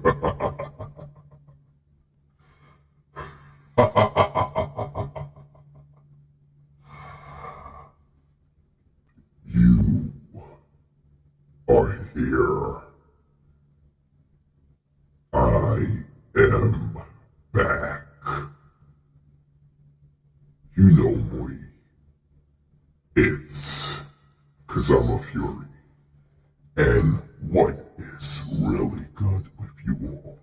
You are here. I am back. You know me. It's KazamaFury. And what is really good with you all?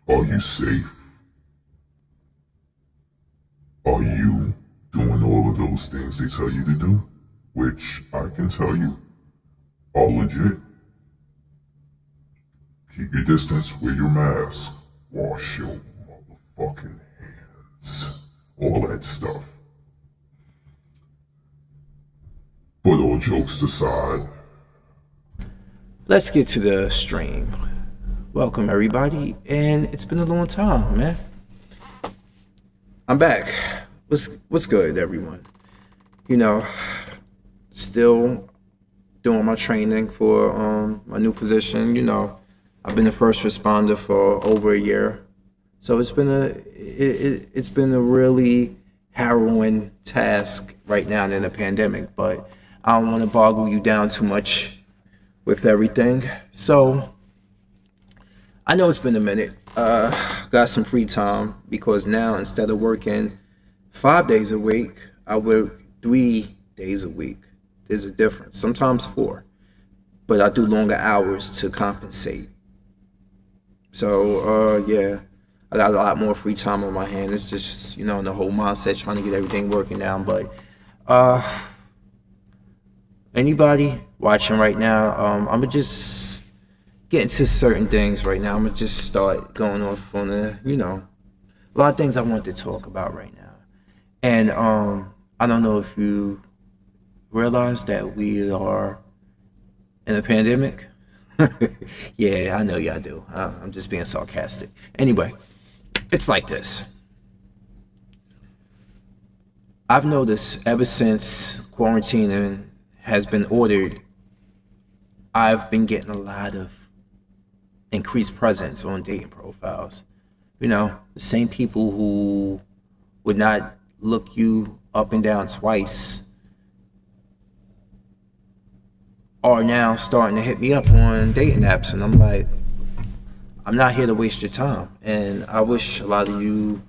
Are you safe? Are you doing all of those things they tell you to do? Which I can tell you are legit. Keep your distance, wear your mask, wash your motherfucking hands, all that stuff. But all jokes aside, Let's get to the stream. Welcome everybody, and it's been a long time, man. I'm back. What's good, everyone? You know, still doing my training for my new position. You know, I've been a first responder for over a year, so it's been it's been a really harrowing task right now in the pandemic. But I don't want to boggle you down too much with everything. So I know it's been a minute. Got some free time because now instead of working 5 days a week, I work 3 days a week. There's a difference. Sometimes 4, but I do longer hours to compensate. So yeah, I got a lot more free time on my hand. It's just the whole mindset trying to get everything working now. But anybody watching right now, I'm gonna just get into certain things right now. I'm gonna just start going off on a lot of things I want to talk about right now. And I don't know if you realize that we are in a pandemic. Yeah, I know y'all do. I'm just being sarcastic. Anyway, it's like this. I've noticed ever since quarantining has been ordered, I've been getting a lot of increased presence on dating profiles. The same people who would not look you up and down twice are now starting to hit me up on dating apps, and I'm like, I'm not here to waste your time. And I wish a lot of you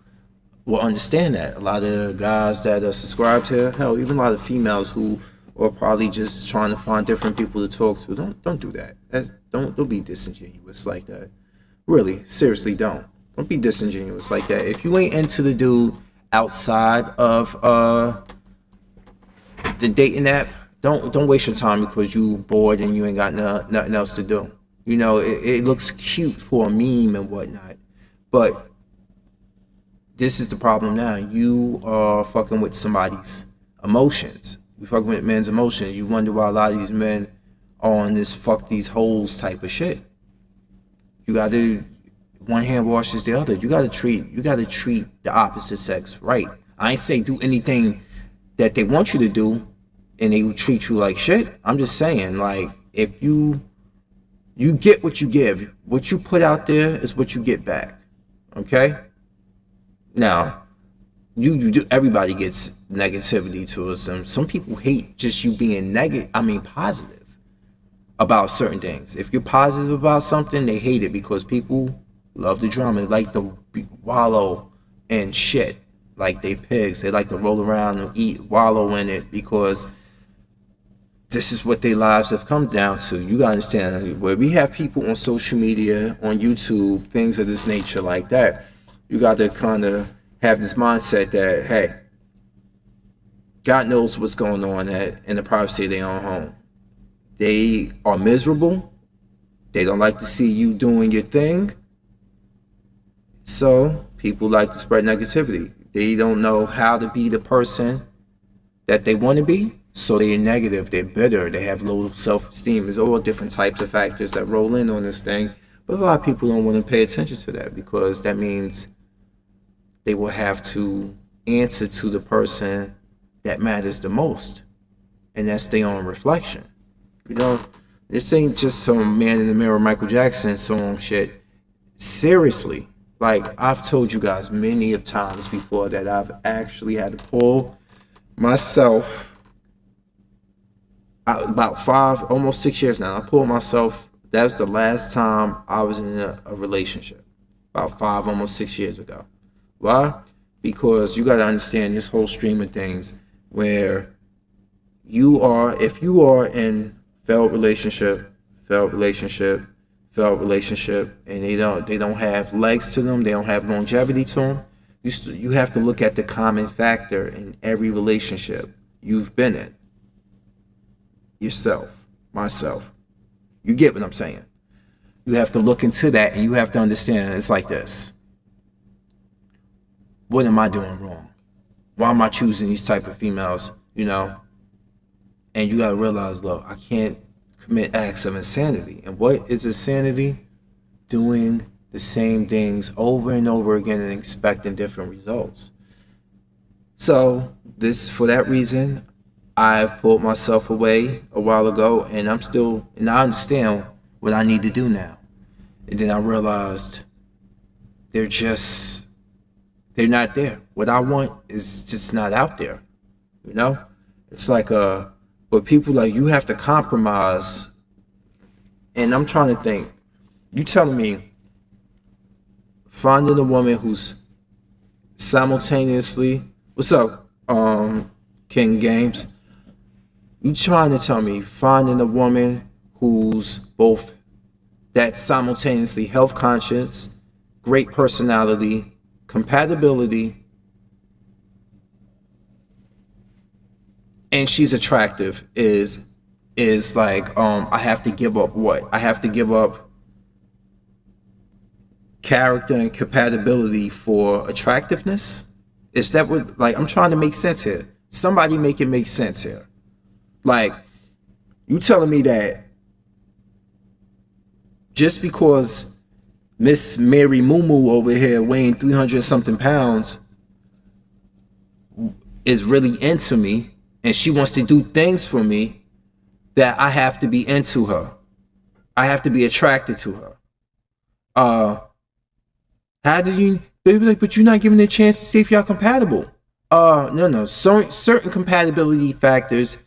will understand that. A lot of guys that are subscribed here, hell, even a lot of females who are probably just trying to find different people to talk to. Don't do that. Don't be disingenuous like that. Really, seriously, don't. Don't be disingenuous like that. If you ain't into the dude outside of the dating app, don't waste your time because you bored and you ain't got nothing else to do. It looks cute for a meme and whatnot, but this is the problem now. You are fucking with somebody's emotions. You fucking with men's emotions. You wonder why a lot of these men are on this fuck these hoes type of shit. You gotta, one hand washes the other. You gotta treat the opposite sex right. I ain't say do anything that they want you to do and they will treat you like shit. I'm just saying, like, if you get what you give. What you put out there is what you get back. Okay? Now, you do, everybody gets negativity to us, and some people hate just you being positive about certain things. If you're positive about something, they hate it because people love the drama. They like to wallow in shit like they pigs. They like to roll around and wallow in it because this is what their lives have come down to. You gotta understand, where we have people on social media, on YouTube, things of this nature like that, you gotta kind of have this mindset that, hey, God knows what's going on in the privacy of their own home. They are miserable. They don't like to see you doing your thing. So people like to spread negativity. They don't know how to be the person that they want to be. So they're negative, they're bitter, they have low self-esteem. There's all different types of factors that roll in on this thing. But a lot of people don't want to pay attention to that because that means they will have to answer to the person that matters the most. And that's their own reflection. This ain't just some Man in the Mirror Michael Jackson song shit. Seriously, like I've told you guys many of times before that I've actually had to pull myself about 5, almost 6 years now. I pulled myself. That was the last time I was in a relationship, about 5, almost 6 years ago. Why? Because you got to understand this whole stream of things where if you are in failed relationship, failed relationship, failed relationship, and they don't have legs to them, they don't have longevity to them. You have to look at the common factor in every relationship you've been in. Yourself, myself. You get what I'm saying? You have to look into that, and you have to understand it's like this. What am I doing wrong? Why am I choosing these type of females? And you gotta realize, look, I can't commit acts of insanity. And what is insanity? Doing the same things over and over again and expecting different results. So for that reason, I've pulled myself away a while ago, and I understand what I need to do now. And then I realized they're not there. What I want is just not out there. It's like but people like you have to compromise. And I'm trying to think. You telling me finding a woman who's simultaneously, what's up, King Games? You trying to tell me finding a woman who's both that simultaneously health conscious, great personality, compatibility, and she's attractive is like I have to give up what? I have to give up character and compatibility for attractiveness? Is that what, like, I'm trying to make sense here. Somebody make it make sense here. Like, you telling me that just because Miss Mary Moo Moo over here weighing 300 something pounds is really into me and she wants to do things for me, that I have to be into her. I have to be attracted to her. How do you, they be like, but you're not giving it a chance to see if y'all compatible. No. Certain compatibility factors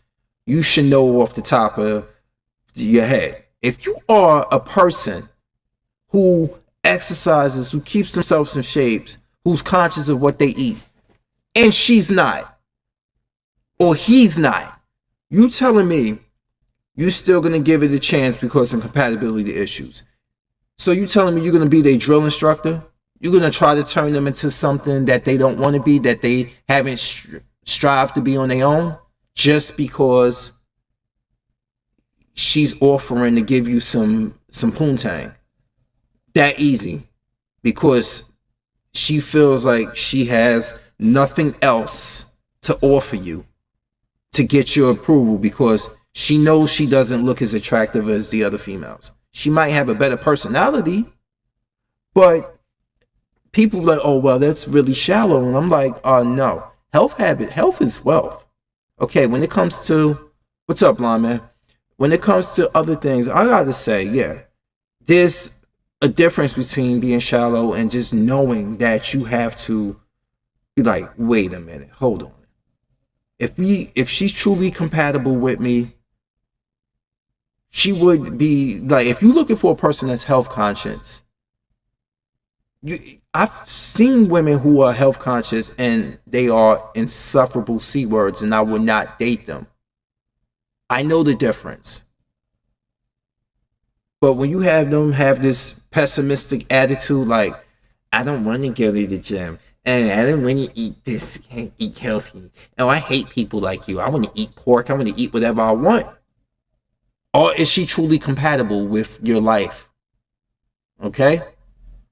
you should know off the top of your head. If you are a person who exercises, who keeps themselves in shapes, who's conscious of what they eat, and she's not, or he's not, you telling me you're still gonna give it a chance because of compatibility issues? So you telling me you're gonna be their drill instructor? You're gonna try to turn them into something that they don't want to be, that they haven't strived to be on their own, just because she's offering to give you some poontang? That easy, because she feels like she has nothing else to offer you to get your approval, because she knows she doesn't look as attractive as the other females. She might have a better personality, but people like, oh, well, that's really shallow. And I'm like, no. Health is wealth. Okay, when it comes to, what's up, blind man? When it comes to other things, I gotta say, yeah, there's a difference between being shallow and just knowing that you have to be like, wait a minute, hold on. If she's truly compatible with me, she would be like, if you're looking for a person that's health conscious, I've seen women who are health conscious and they are insufferable C words, and I would not date them. I know the difference. But when you have them have this pessimistic attitude, like, I don't want to go to the gym, and I don't want to eat this, can't eat healthy. Oh, I hate people like you. I want to eat pork. I want to eat whatever I want. Or is she truly compatible with your life? Okay?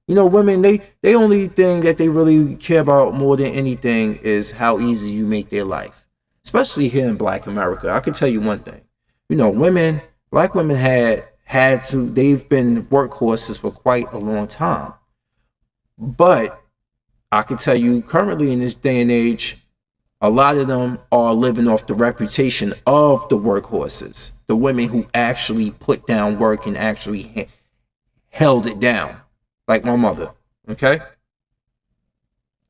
Women, they only thing that they really care about more than anything is how easy you make their life. Especially here in Black America. I can tell you one thing. Black women they've been workhorses for quite a long time. But I can tell you currently in this day and age, A lot of them are living off the reputation of the workhorses, the women who actually put down work and actually held it down, like my mother, okay?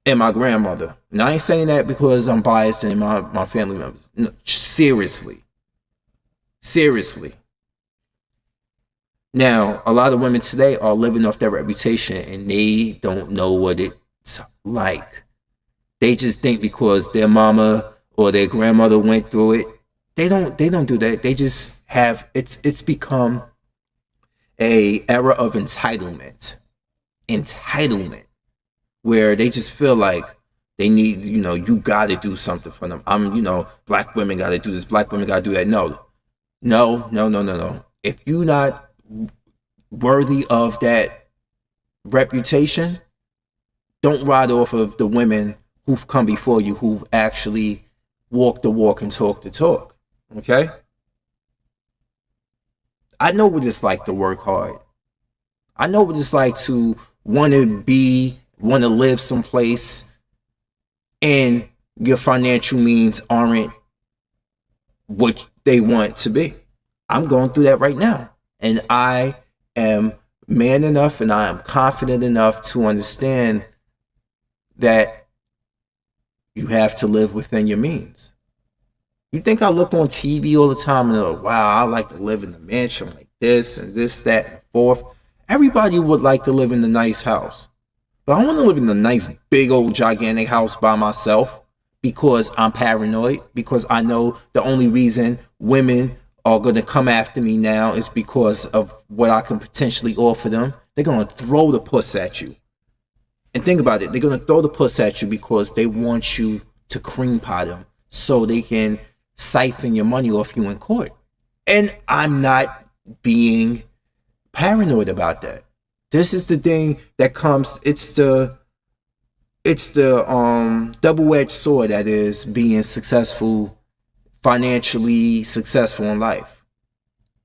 And my grandmother. And I ain't saying that because I'm biased in my family members. No, seriously. Seriously. Now, a lot of women today are living off their reputation and they don't know what it's like. They just think because their mama or their grandmother went through it, they don't do that. They just have it's become a era of entitlement. Entitlement. Where they just feel like they need, you gotta do something for them. Black women gotta do this, black women gotta do that. No. If you're not worthy of that reputation, don't ride off of the women who've come before you, who've actually walked the walk and talked the talk. Okay? I know what it's like to work hard. I know what it's like to want to live someplace and your financial means aren't what they want to be. I'm going through that right now. And I am man enough and I am confident enough to understand that you have to live within your means. You think I look on TV all the time and like, wow, I like to live in a mansion like this and this, that, and the fourth. Everybody would like to live in a nice house. But I want to live in a nice, big, old, gigantic house by myself because I'm paranoid, because I know the only reason women are going to come after me now is because of what I can potentially offer them. They're going to throw the puss at you. And think about it. They're going to throw the puss at you because they want you to cream pie them so they can siphon your money off you in court. And I'm not being paranoid about that. This is the thing that comes, it's the double-edged sword that is being successful, financially successful in life.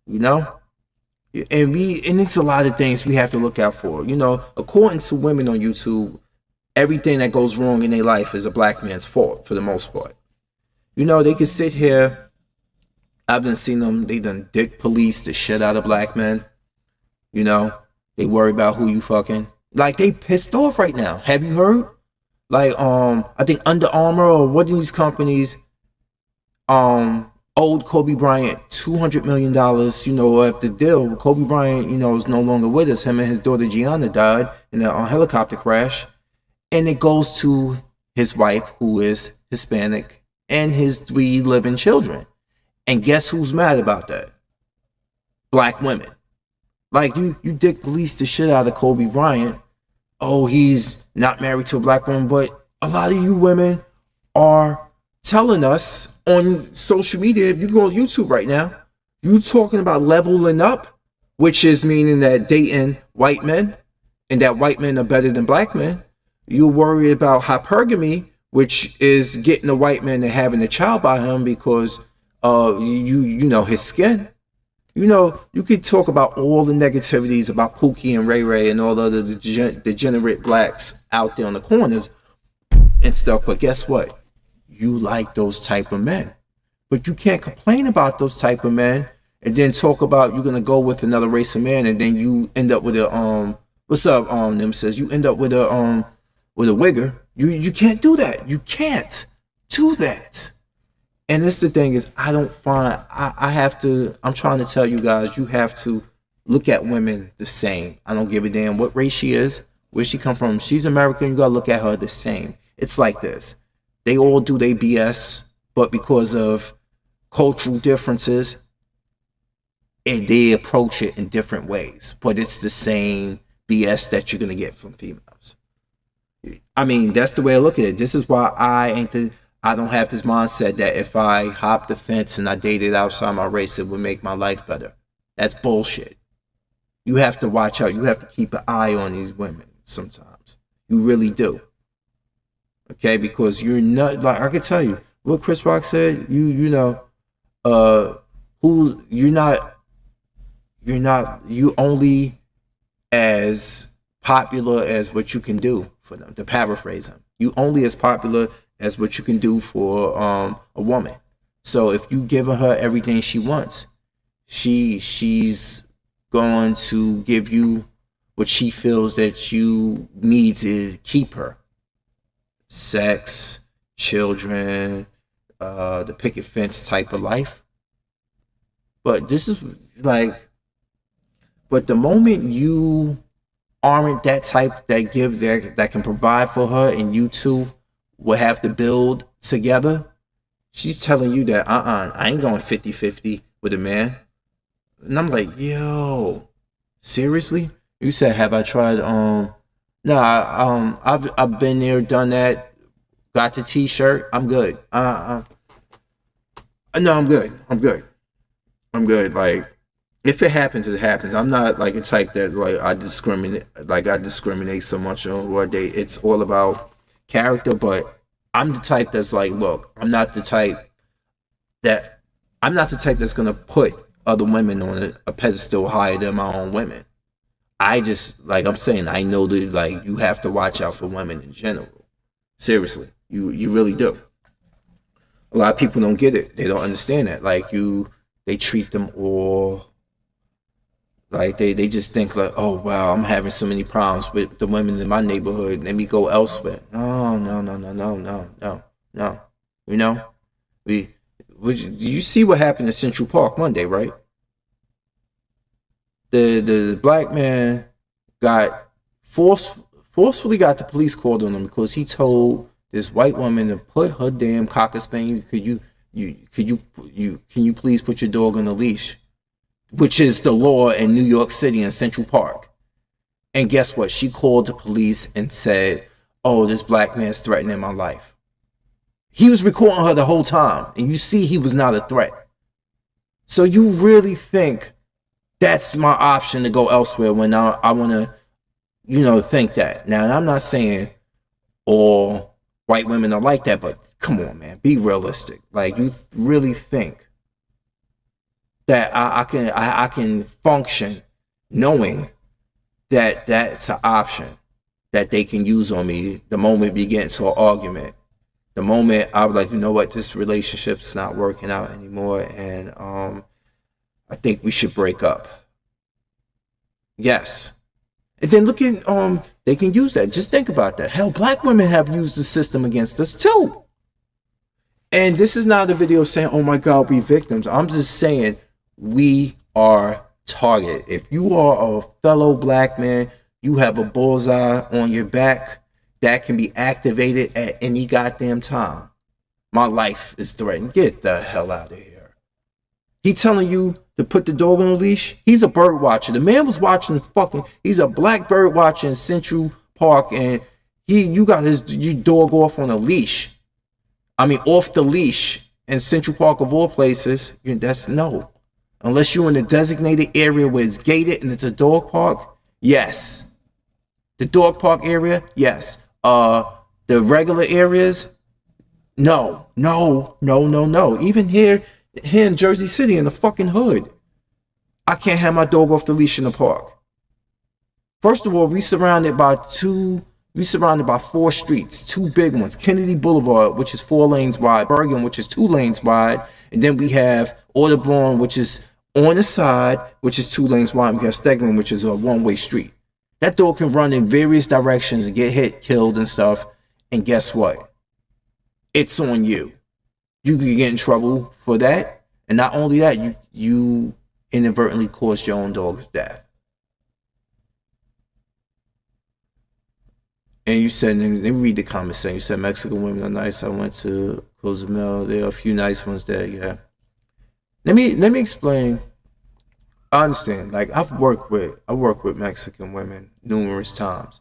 And it's a lot of things we have to look out for. According to women on YouTube, everything that goes wrong in their life is a black man's fault for the most part. They can sit here. I've been seeing them. They done dick police the shit out of black men. They worry about who you fucking. Like, they pissed off right now. Have you heard? Like, I think Under Armour or what are these companies owed Kobe Bryant $200 million, after the deal. Kobe Bryant, is no longer with us. Him and his daughter Gianna died in a helicopter crash. And it goes to his wife, who is Hispanic, and his 3 living children. And guess who's mad about that? Black women. Like, you dick police the shit out of Kobe Bryant. Oh, he's not married to a black woman. But a lot of you women are telling us on social media, if you go on YouTube right now, you talking about leveling up, which is meaning that dating white men and that white men are better than black men. You're worried about hypergamy, which is getting a white man and having a child by him because his skin. You could talk about all the negativities about Pookie and Ray Ray and all the other degenerate blacks out there on the corners and stuff, but guess what? You like those type of men. But you can't complain about those type of men and then talk about you're gonna go with another race of man and then you end up with a what's up, Nemesis? You end up with a wigger. You can't do that. You can't do that. And this the thing is, I'm trying to tell you guys, you have to look at women the same. I don't give a damn what race she is, where she come from. She's American, you gotta look at her the same. It's like this. They all do their BS, but because of cultural differences, and they approach it in different ways. But it's the same BS that you're gonna get from females. I mean, that's the way I look at it. This is why I don't have this mindset that if I hop the fence and I dated outside my race, it would make my life better. That's bullshit. You have to watch out. You have to keep an eye on these women sometimes. You really do. Okay, because you're not, like I can tell you what Chris Rock said. You only as popular as what you can do for them. To paraphrase him, you only as popular as what you can do for a woman. So if you give her everything she wants, she's going to give you what she feels that you need to keep her. Sex, children, the picket fence type of life. But this is like, but the moment you aren't that type that gives that can provide for her, and you two will have to build together, she's telling you that I ain't going 50-50 with a man. And I'm like, yo, seriously? You said, have I tried I've been there, done that, got the t-shirt, I'm good. No, I'm good. I'm good. Like, if it happens, it happens. I'm not like a type that like I discriminate so much on who I date. It's all about character, but I'm the type that's like, look, I'm not the type that's gonna put other women on a pedestal higher than my own women. I just, like I'm saying, I know that like you have to watch out for women in general. Seriously, you really do. A lot of people don't get it. They don't understand that. Like they treat them all like they just think like, oh wow, I'm having so many problems with the women in my neighborhood. Let me go elsewhere. No, no, no, no, no, no, no, no. You know, you see what happened in Central Park Monday, right? The black man got forcefully got the police called on him because he told this white woman to put her damn cocker spaniel. Can you please put your dog on a leash? Which is the law in New York City in Central Park. And guess what? She called the police and said, oh, this black man's threatening my life. He was recording her the whole time, and you see he was not a threat. So you really think that's my option to go elsewhere when I want to, think that. Now, I'm not saying all white women are like that, but come on, man, be realistic. Like, you really think that I can function knowing that that's an option that they can use on me the moment we get into an argument. The moment I'm like, you know what, this relationship's not working out anymore, and I think we should break up. Yes. And then look at they can use that. Just think about that. Hell, black women have used the system against us too. And this is not a video saying, oh my God, we victims. I'm just saying we are targeted. If you are a fellow black man, you have a bullseye on your back that can be activated at any goddamn time. My life is threatened. Get the hell out of here. He telling you to put the dog on a leash? He's a bird watcher. The man was watching he's a black bird watcher in Central Park, and you got your dog off on a leash. I mean, off the leash in Central Park of all places. That's no. Unless you're in a designated area where it's gated and it's a dog park, yes. The dog park area, yes. The regular areas, no. Even here in Jersey City, in the fucking hood, I can't have my dog off the leash in the park. First of all, we surrounded by 4 streets, 2 big ones. Kennedy Boulevard, which is 4 lanes wide. Bergen, which is 2 lanes wide. And then we have Audubon, which is on the side, which is 2 lanes wide. We have Stegman, which is a one-way street. That dog can run in various directions and get hit, killed, and stuff. And guess what? It's on you. You could get in trouble for that. And not only that, you inadvertently caused your own dog's death. And you said, let me read the comment section. You said Mexican women are nice. I went to Cozumel. There are a few nice ones there. Yeah. Let me explain. I understand. Like, I work with Mexican women numerous times.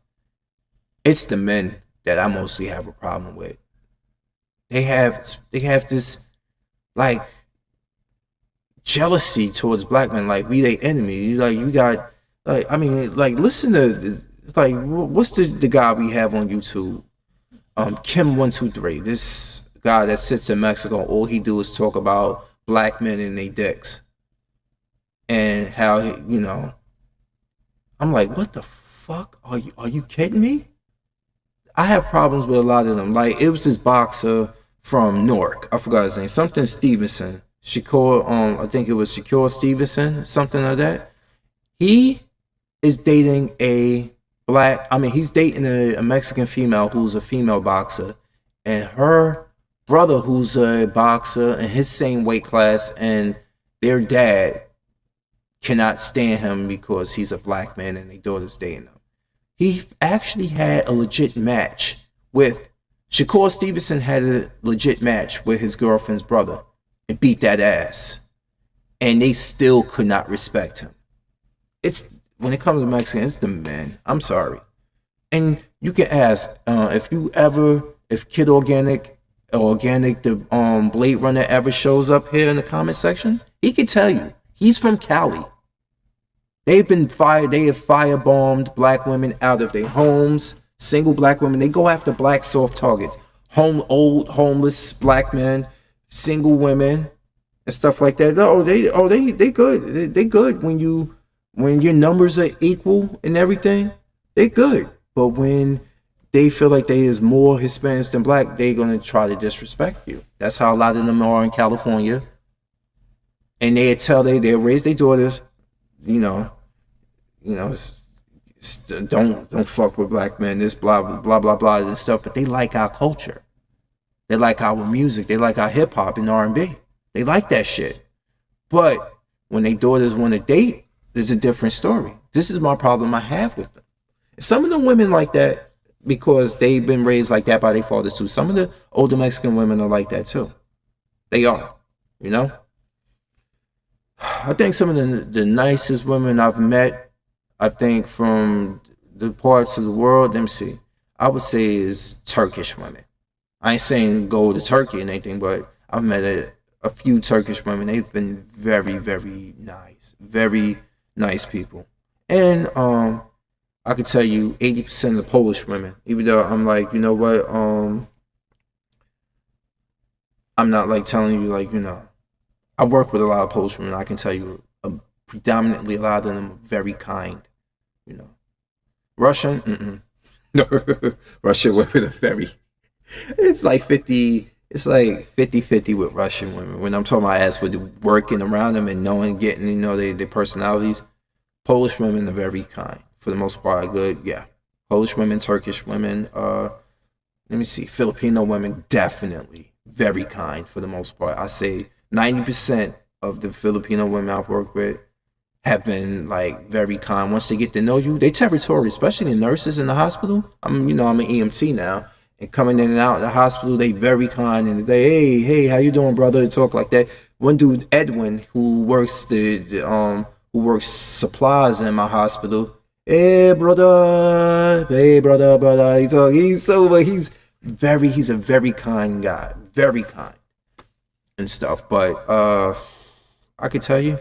It's the men that I mostly have a problem with. They have this like jealousy towards black men, like we their enemy. Like, you got, like, I mean, like, listen to, like, what's the guy we have on YouTube? Kim123. This guy that sits in Mexico, all he do is talk about black men and their dicks. And how, I'm like, what the fuck? Are you kidding me? I have problems with a lot of them. Like, it was this boxer from Newark. I forgot his name. Something Stevenson. Shakur, I think it was Shakur Stevenson, something like that. He is dating a he's dating a Mexican female who's a female boxer, and her brother, who's a boxer in his same weight class, and their dad cannot stand him because he's a black man and their daughter's dating him. He actually had a legit match with Shakur Stevenson had a legit match with his girlfriend's brother and beat that ass. And they still could not respect him. It's when it comes to Mexican, it's the men. I'm sorry. And you can ask if Kid Organic the Blade Runner ever shows up here in the comment section, he can tell you. He's from Cali. They have firebombed black women out of their homes, single black women. They go after black soft targets, old homeless black men, single women, and stuff like that. They good. They good when your numbers are equal and everything. They good. But when they feel like there is more Hispanics than black, they're gonna try to disrespect you. That's how a lot of them are in California. And they'll raise their daughters, don't fuck with black men, this blah blah blah blah blah and stuff. But they like our culture, they like our music, they like our hip hop and R&B. They like that shit. But when their daughters want to date, there's a different story. This is my problem I have with them. Some of the women like that because they've been raised like that by their fathers too. Some of the older Mexican women are like that too. They are, I think some of the nicest women I've met, I think from the parts of the world, let me see, I would say is Turkish women. I ain't saying go to Turkey and anything, but I've met a few Turkish women. They've been very, very nice people. And I could tell you 80% of the Polish women, even though I'm like, you know what, I'm not like telling you I work with a lot of Polish women. I can tell you predominantly a lot of them are very kind, Russian, no, Russian women are very, it's like 50-50 with Russian women. When I'm talking about as for the working around them and knowing, getting, their personalities, Polish women are very kind. For the most part, are good. Yeah. Polish women, Turkish women, let me see, Filipino women, definitely very kind for the most part. I say 90% of the Filipino women I've worked with have been like very kind. Once they get to know you, they territorial, especially the nurses in the hospital. I'm an EMT now, and coming in and out of the hospital, they very kind, and they, hey, how you doing, brother? And talk like that. One dude, Edwin, who works who works supplies in my hospital. Hey brother. He's a very kind guy, very kind and stuff. But I could tell you,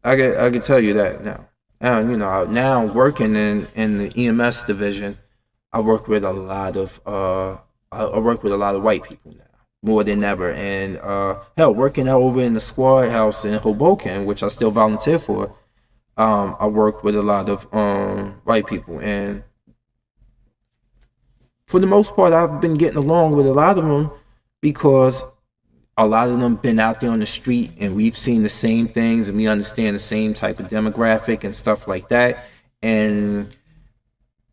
I could tell you that now. Now working in the EMS division, I work with a lot of white people now, more than ever. And hell, working out over in the squad house in Hoboken, which I still volunteer for. I work with a lot of white people, and for the most part, I've been getting along with a lot of them because a lot of them been out there on the street, and we've seen the same things, and we understand the same type of demographic and stuff like that, and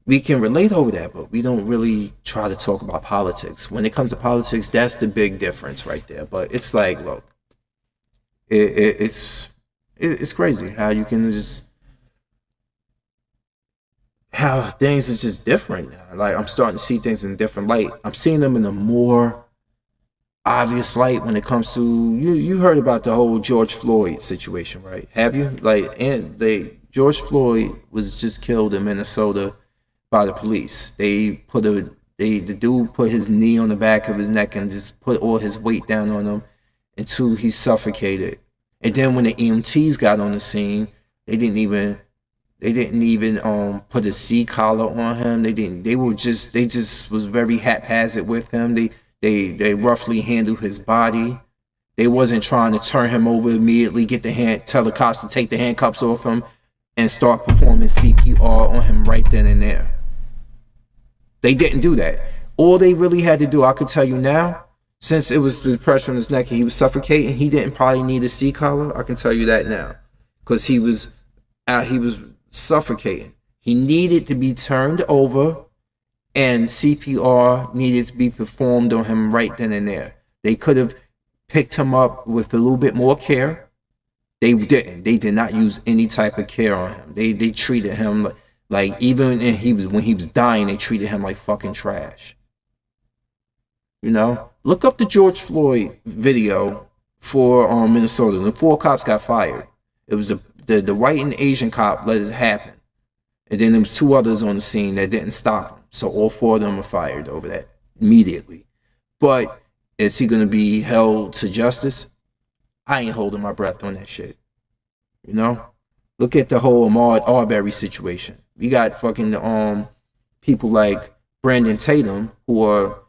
we can relate over that. But we don't really try to talk about politics. When it comes to politics, that's the big difference right there. But it's like, look, it's crazy how you can how things are just different now. Like, I'm starting to see things in a different light. I'm seeing them in a more obvious light when it comes to you heard about the whole George Floyd situation, right? Have you? George Floyd was just killed in Minnesota by the police. The dude put his knee on the back of his neck and just put all his weight down on him until he suffocated. And then when the EMTs got on the scene, they didn't even put a C collar on him. They just was very haphazard with him. They roughly handled his body. They wasn't trying to turn him over immediately, tell the cops to take the handcuffs off him and start performing CPR on him right then and there. They didn't do that. All they really had to do, I could tell you now, since it was the pressure on his neck and he was suffocating, he didn't probably need a C-collar. I can tell you that now, because he was suffocating. He needed to be turned over, and CPR needed to be performed on him right then and there. They could have picked him up with a little bit more care. They didn't. They did not use any type of care on him. They treated him like even when he was dying, they treated him like fucking trash. You know, look up the George Floyd video for Minnesota. The 4 cops got fired. It was the white and Asian cop let it happen, and then there was 2 others on the scene that didn't stop him. So all 4 of them were fired over that immediately. But is he gonna be held to justice? I ain't holding my breath on that shit. You know, look at the whole Ahmaud Arbery situation. We got fucking people like Brandon Tatum, who are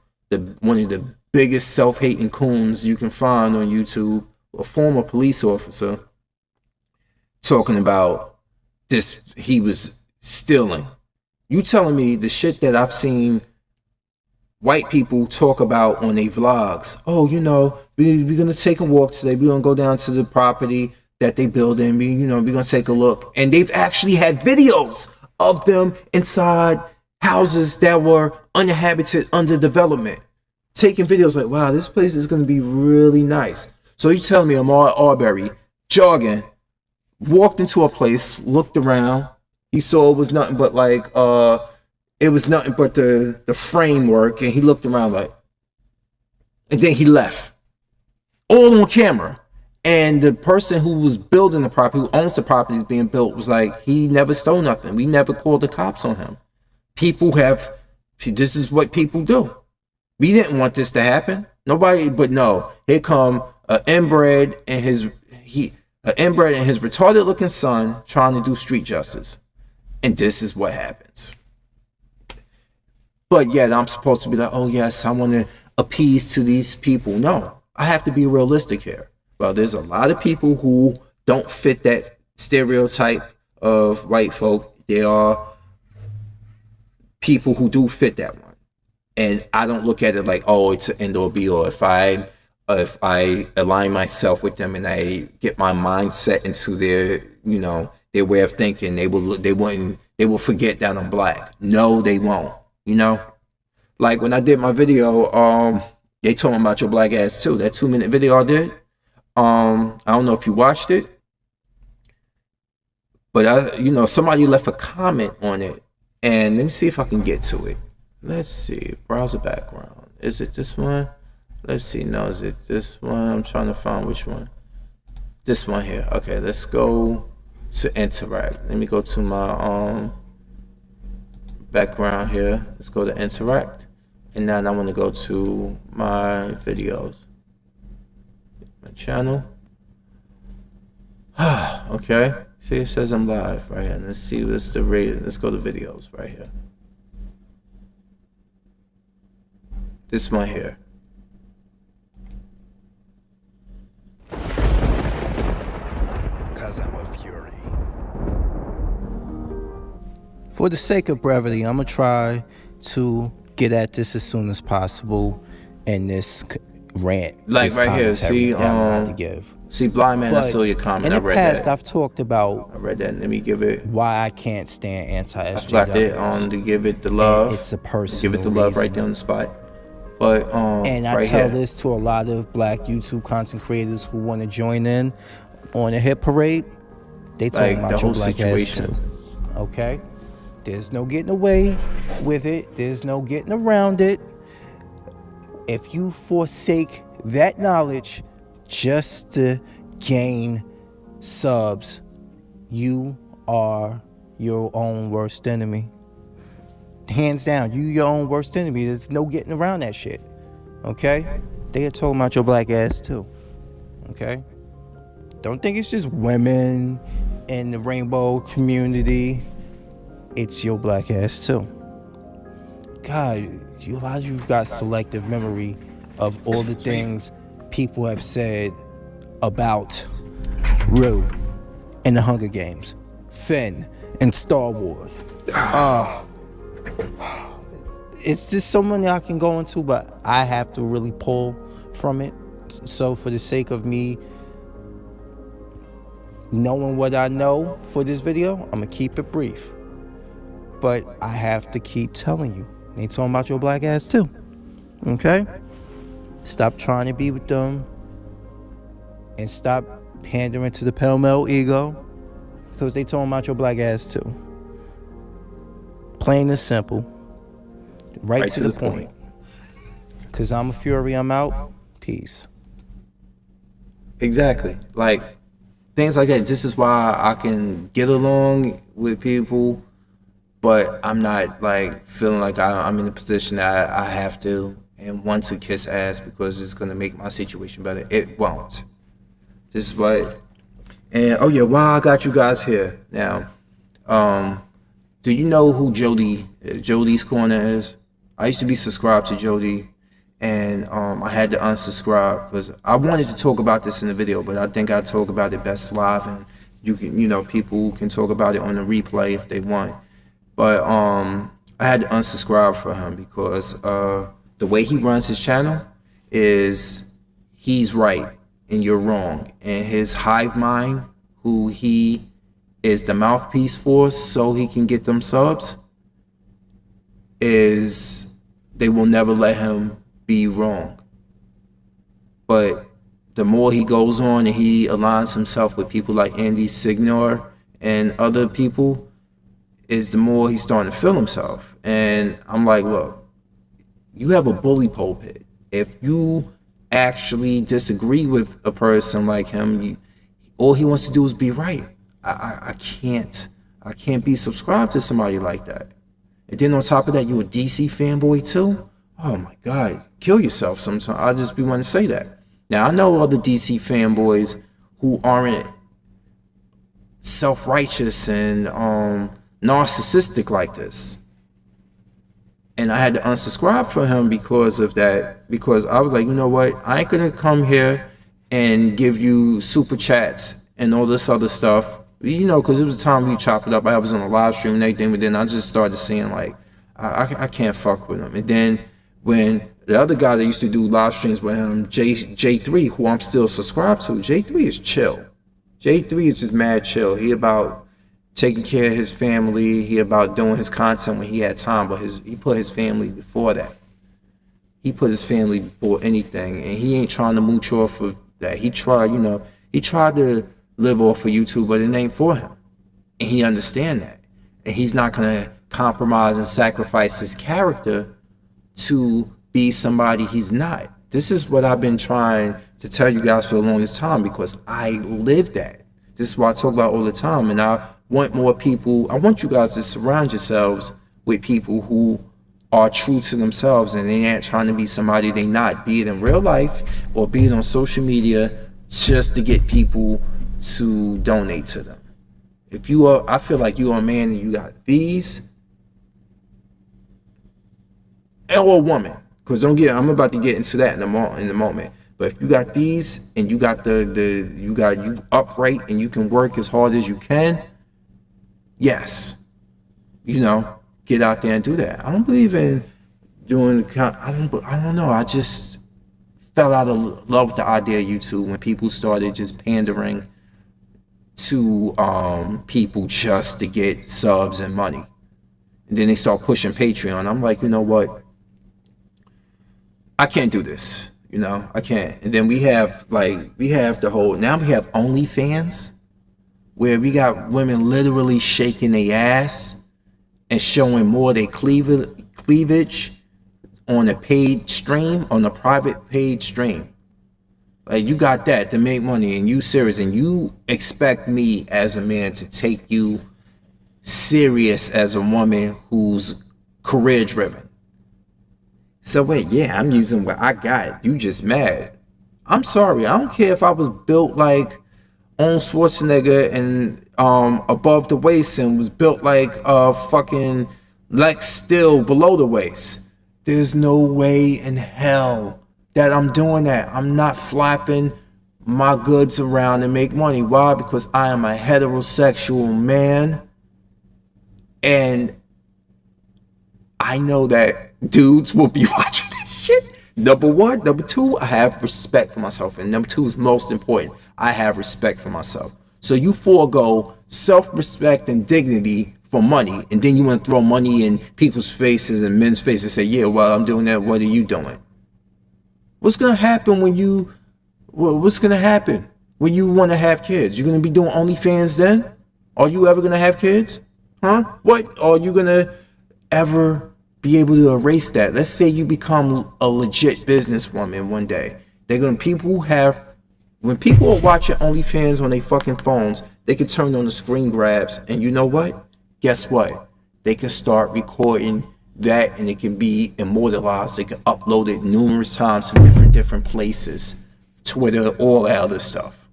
one of the biggest self-hating coons you can find on YouTube, a former police officer, talking about this. He was stealing. You telling me the shit that I've seen white people talk about on their vlogs? Oh, you know, we're gonna take a walk today. We're gonna go down to the property that they build in. We're gonna take a look. And they've actually had videos of them inside houses that were uninhabited, under development, taking videos like, wow, this place is gonna be really nice. So you telling me Ahmaud Arbery jogging, walked into a place, looked around, he saw it was nothing but like it was nothing but the framework, and he looked around like, and then he left. All on camera. And the person who was building the property, who owns the property is being built, was like, he never stole nothing. We never called the cops on him. This is what people do. We didn't want this to happen. Nobody, but no. Here come an inbred and his retarded looking son trying to do street justice. And this is what happens. But yet I'm supposed to be like, oh yes, I want to appease to these people. No, I have to be realistic here. Well, there's a lot of people who don't fit that stereotype of white folk. There are people who do fit that one. And I don't look at it like, oh, it's an end or be all. If I align myself with them and I get my mindset into their, you know, their way of thinking, they will forget that I'm black. No, they won't. You know, like when I did my video, they told me about your black ass too. That 2-minute video I did. I don't know if you watched it, but somebody left a comment on it, and let me see if I can get to it. Let's see, browser background. Is it this one? Let's see. No, is it this one? I'm trying to find which one. This one here. Okay, let's go to interact. Let me go to my background here. Let's go to interact, and now I want to go to my videos, my channel. Okay, see, it says I'm live right here. Let's see what's the rating. Let's go to videos right here. This one here. KazamaFury. For the sake of brevity, I'm gonna try to get at this as soon as possible, and this rant, like this right here. See, that I'm about to give. See, blind man, But I saw your comment. in I the read past, that. I've talked about I read that. Let me give it. why I can't stand I anti-SJWs. flapped it on to give it the love. It's a personal Give it the love right reason. there on the spot. But And I right tell here. this to a lot of black YouTube content creators who want to join in on a hit parade. They talk Like, about the your whole black situation. ass too. Okay? There's no getting away with it. There's no getting around it. If you forsake that knowledge just to gain subs, you are your own worst enemy. Hands down, you your own worst enemy. There's no getting around that shit. Okay? They are talking about your black ass too. Okay? Don't think it's just women in the rainbow community. It's your black ass too. God, a lot of you got selective memory of all the things people have said about Rue in the Hunger it's just so many I can go into, but I have to really pull from it. So for the sake of me knowing what I know for this video, I'm gonna keep it brief. But I have to keep telling you, they talking about your black ass too. Okay? Stop trying to be with them and stop pandering to the pell-mell ego, because they talking about your black ass too. Plain and simple. Right to the point. KazamaFury, I'm out. Peace. Exactly. Like, things like that. This is why I can get along with people, but I'm not like feeling like I'm in a position that I have to and want to kiss ass because it's gonna make my situation better. It won't. This is what. And oh yeah, while I got you guys here now, do you know who Jody's Corner is? I used to be subscribed to Jody, and I had to unsubscribe because I wanted to talk about this in the video, but I think I talk about it best live, and people can talk about it on the replay if they want. But I had to unsubscribe for him because the way he runs his channel is he's right and you're wrong, and his hive mind, who he is the mouthpiece for so he can get them subs, they will never let him be wrong. But the more he goes on and he aligns himself with people like Andy Signor and other people, is the more he's starting to feel himself. And I'm like, look, you have a bully pulpit. If you actually disagree with a person like him, all he wants to do is be right. I can't be subscribed to somebody like that. And then on top of that, you a DC fanboy too? Oh my God, kill yourself sometimes. I just be wanting to say that. Now, I know other DC fanboys who aren't self-righteous and narcissistic like this. And I had to unsubscribe for him because of that. Because I was like, you know what? I ain't gonna come here and give you super chats and all this other stuff. Because it was a time we chopped it up. I was on a live stream and everything, but then I just started seeing like, I can't fuck with him. And then when the other guy that used to do live streams with him, J3, who I'm still subscribed to, J3 is chill. J3 is just mad chill. He about taking care of his family. He about doing his content when he had time, but he put his family before that. He put his family before anything, and he ain't trying to mooch off of that. He tried to live off of YouTube, but it ain't for him. And he understand that. And he's not gonna compromise and sacrifice his character to be somebody he's not. This is what I've been trying to tell you guys for the longest time, because I live that. This is what I talk about all the time, and I want more people. I want you guys to surround yourselves with people who are true to themselves and they ain't trying to be somebody they not, be it in real life or be it on social media, just to get people to donate to them. If you are, I feel like you are a man and you got these, or a woman, because I'm about to get into that in a moment. But if you got these and you got you upright and you can work as hard as you can, yes, get out there and do that. I don't believe in doing. I don't know. I just fell out of love with the idea of YouTube when people started just pandering to people just to get subs and money, and then they start pushing Patreon. I'm like, you know what? I can't do this. I can't. And then we have the whole. Now we have OnlyFans, where we got women literally shaking their ass and showing more their cleavage on a paid stream, on a private paid stream. Like, you got that to make money, and you serious, and you expect me as a man to take you serious as a woman who's career driven. So wait, yeah, I'm using what I got. You just mad. I'm sorry. I don't care if I was built like Arnold Schwarzenegger and above the waist and was built like fucking Lex Steel below the waist. There's no way in hell that I'm doing that. I'm not flapping my goods around to make money. Why? Because I am a heterosexual man, and I know that dudes will be watching this shit. Number one. Number two, I have respect for myself. And number two is most important. I have respect for myself. So you forego self-respect and dignity for money, and then you want to throw money in people's faces and men's faces and say, yeah, well, I'm doing that. What are you doing? What's going to happen when you want to have kids? You're going to be doing OnlyFans then? Are you ever going to have kids? Huh? What? Are you going to ever be able to erase that? Let's say you become a legit businesswoman one day. When people are watching OnlyFans on their fucking phones, they can turn on the screen grabs, and you know what? Guess what? They can start recording that, and it can be immortalized. They can upload it numerous times to different places, Twitter, all that other stuff.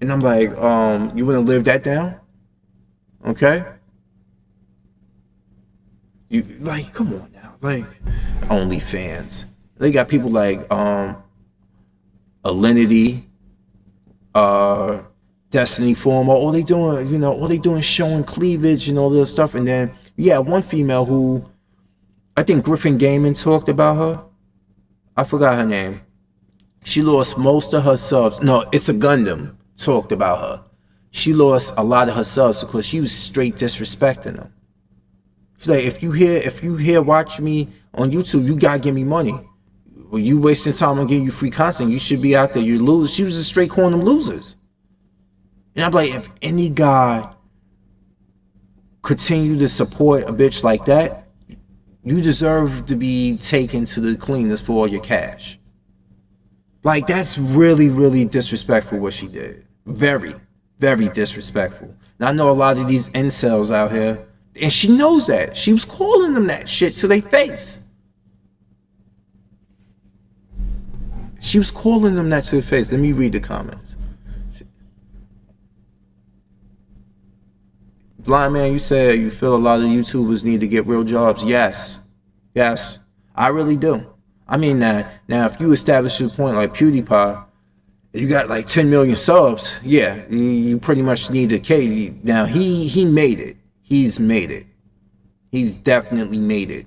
And I'm like, you want to live that down? Okay? You like, come on now, like OnlyFans. They got people like Alinity, Destiny Form, all they doing showing cleavage and all this stuff. And then one female who I think Griffin Gaming talked about her. I forgot her name. She lost most of her subs. No, it's a Gundam talked about her. She lost a lot of her subs because she was straight disrespecting them. She's like, if you here watch me on YouTube, you gotta give me money. Well, you wasting time on giving you free content. You should be out there. You lose. She was just straight calling them losers. And I'm like, if any guy continue to support a bitch like that, you deserve to be taken to the cleaners for all your cash. Like, that's really, really disrespectful what she did. Very, very disrespectful. Now, I know a lot of these incels out here, and she knows that. She was calling them that shit to their face. She was calling them that to their face. Let me read the comments. Blind Man, you said you feel a lot of YouTubers need to get real jobs. Yes, I really do. I mean that. Now, if you establish a point like PewDiePie, you got like 10 million subs. Yeah, you pretty much need a K. Now he made it. He's made it. He's definitely made it.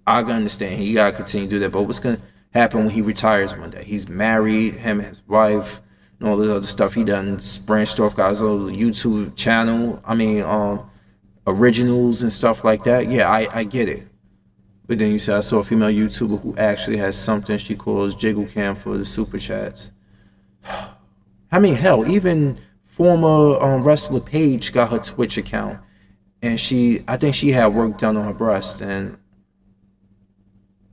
I can understand. He gotta continue to do that. But what's gonna happen when he retires one day? He's married, him and his wife, and all this other stuff. He done branched off, got his little YouTube channel. I mean, originals and stuff like that. Yeah, I get it. But then you said I saw a female YouTuber who actually has something she calls Jiggle Cam for the super chats. I mean, hell, even former wrestler Paige got her Twitch account, and I think she had work done on her breast, and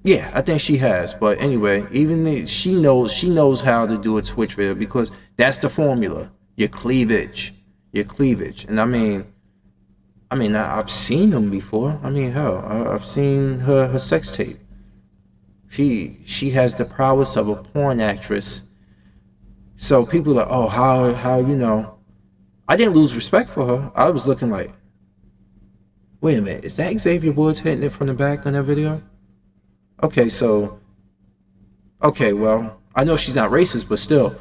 yeah, I think she has. But anyway, even she knows how to do a Twitch video because that's the formula. Your cleavage, and I mean, I've seen them before. I mean, hell, I've seen her sex tape. She has the prowess of a porn actress. So people are, oh, how you know? I didn't lose respect for her. I was looking like, wait a minute, is that Xavier Woods hitting it from the back on that video? Okay, well, I know she's not racist, but still,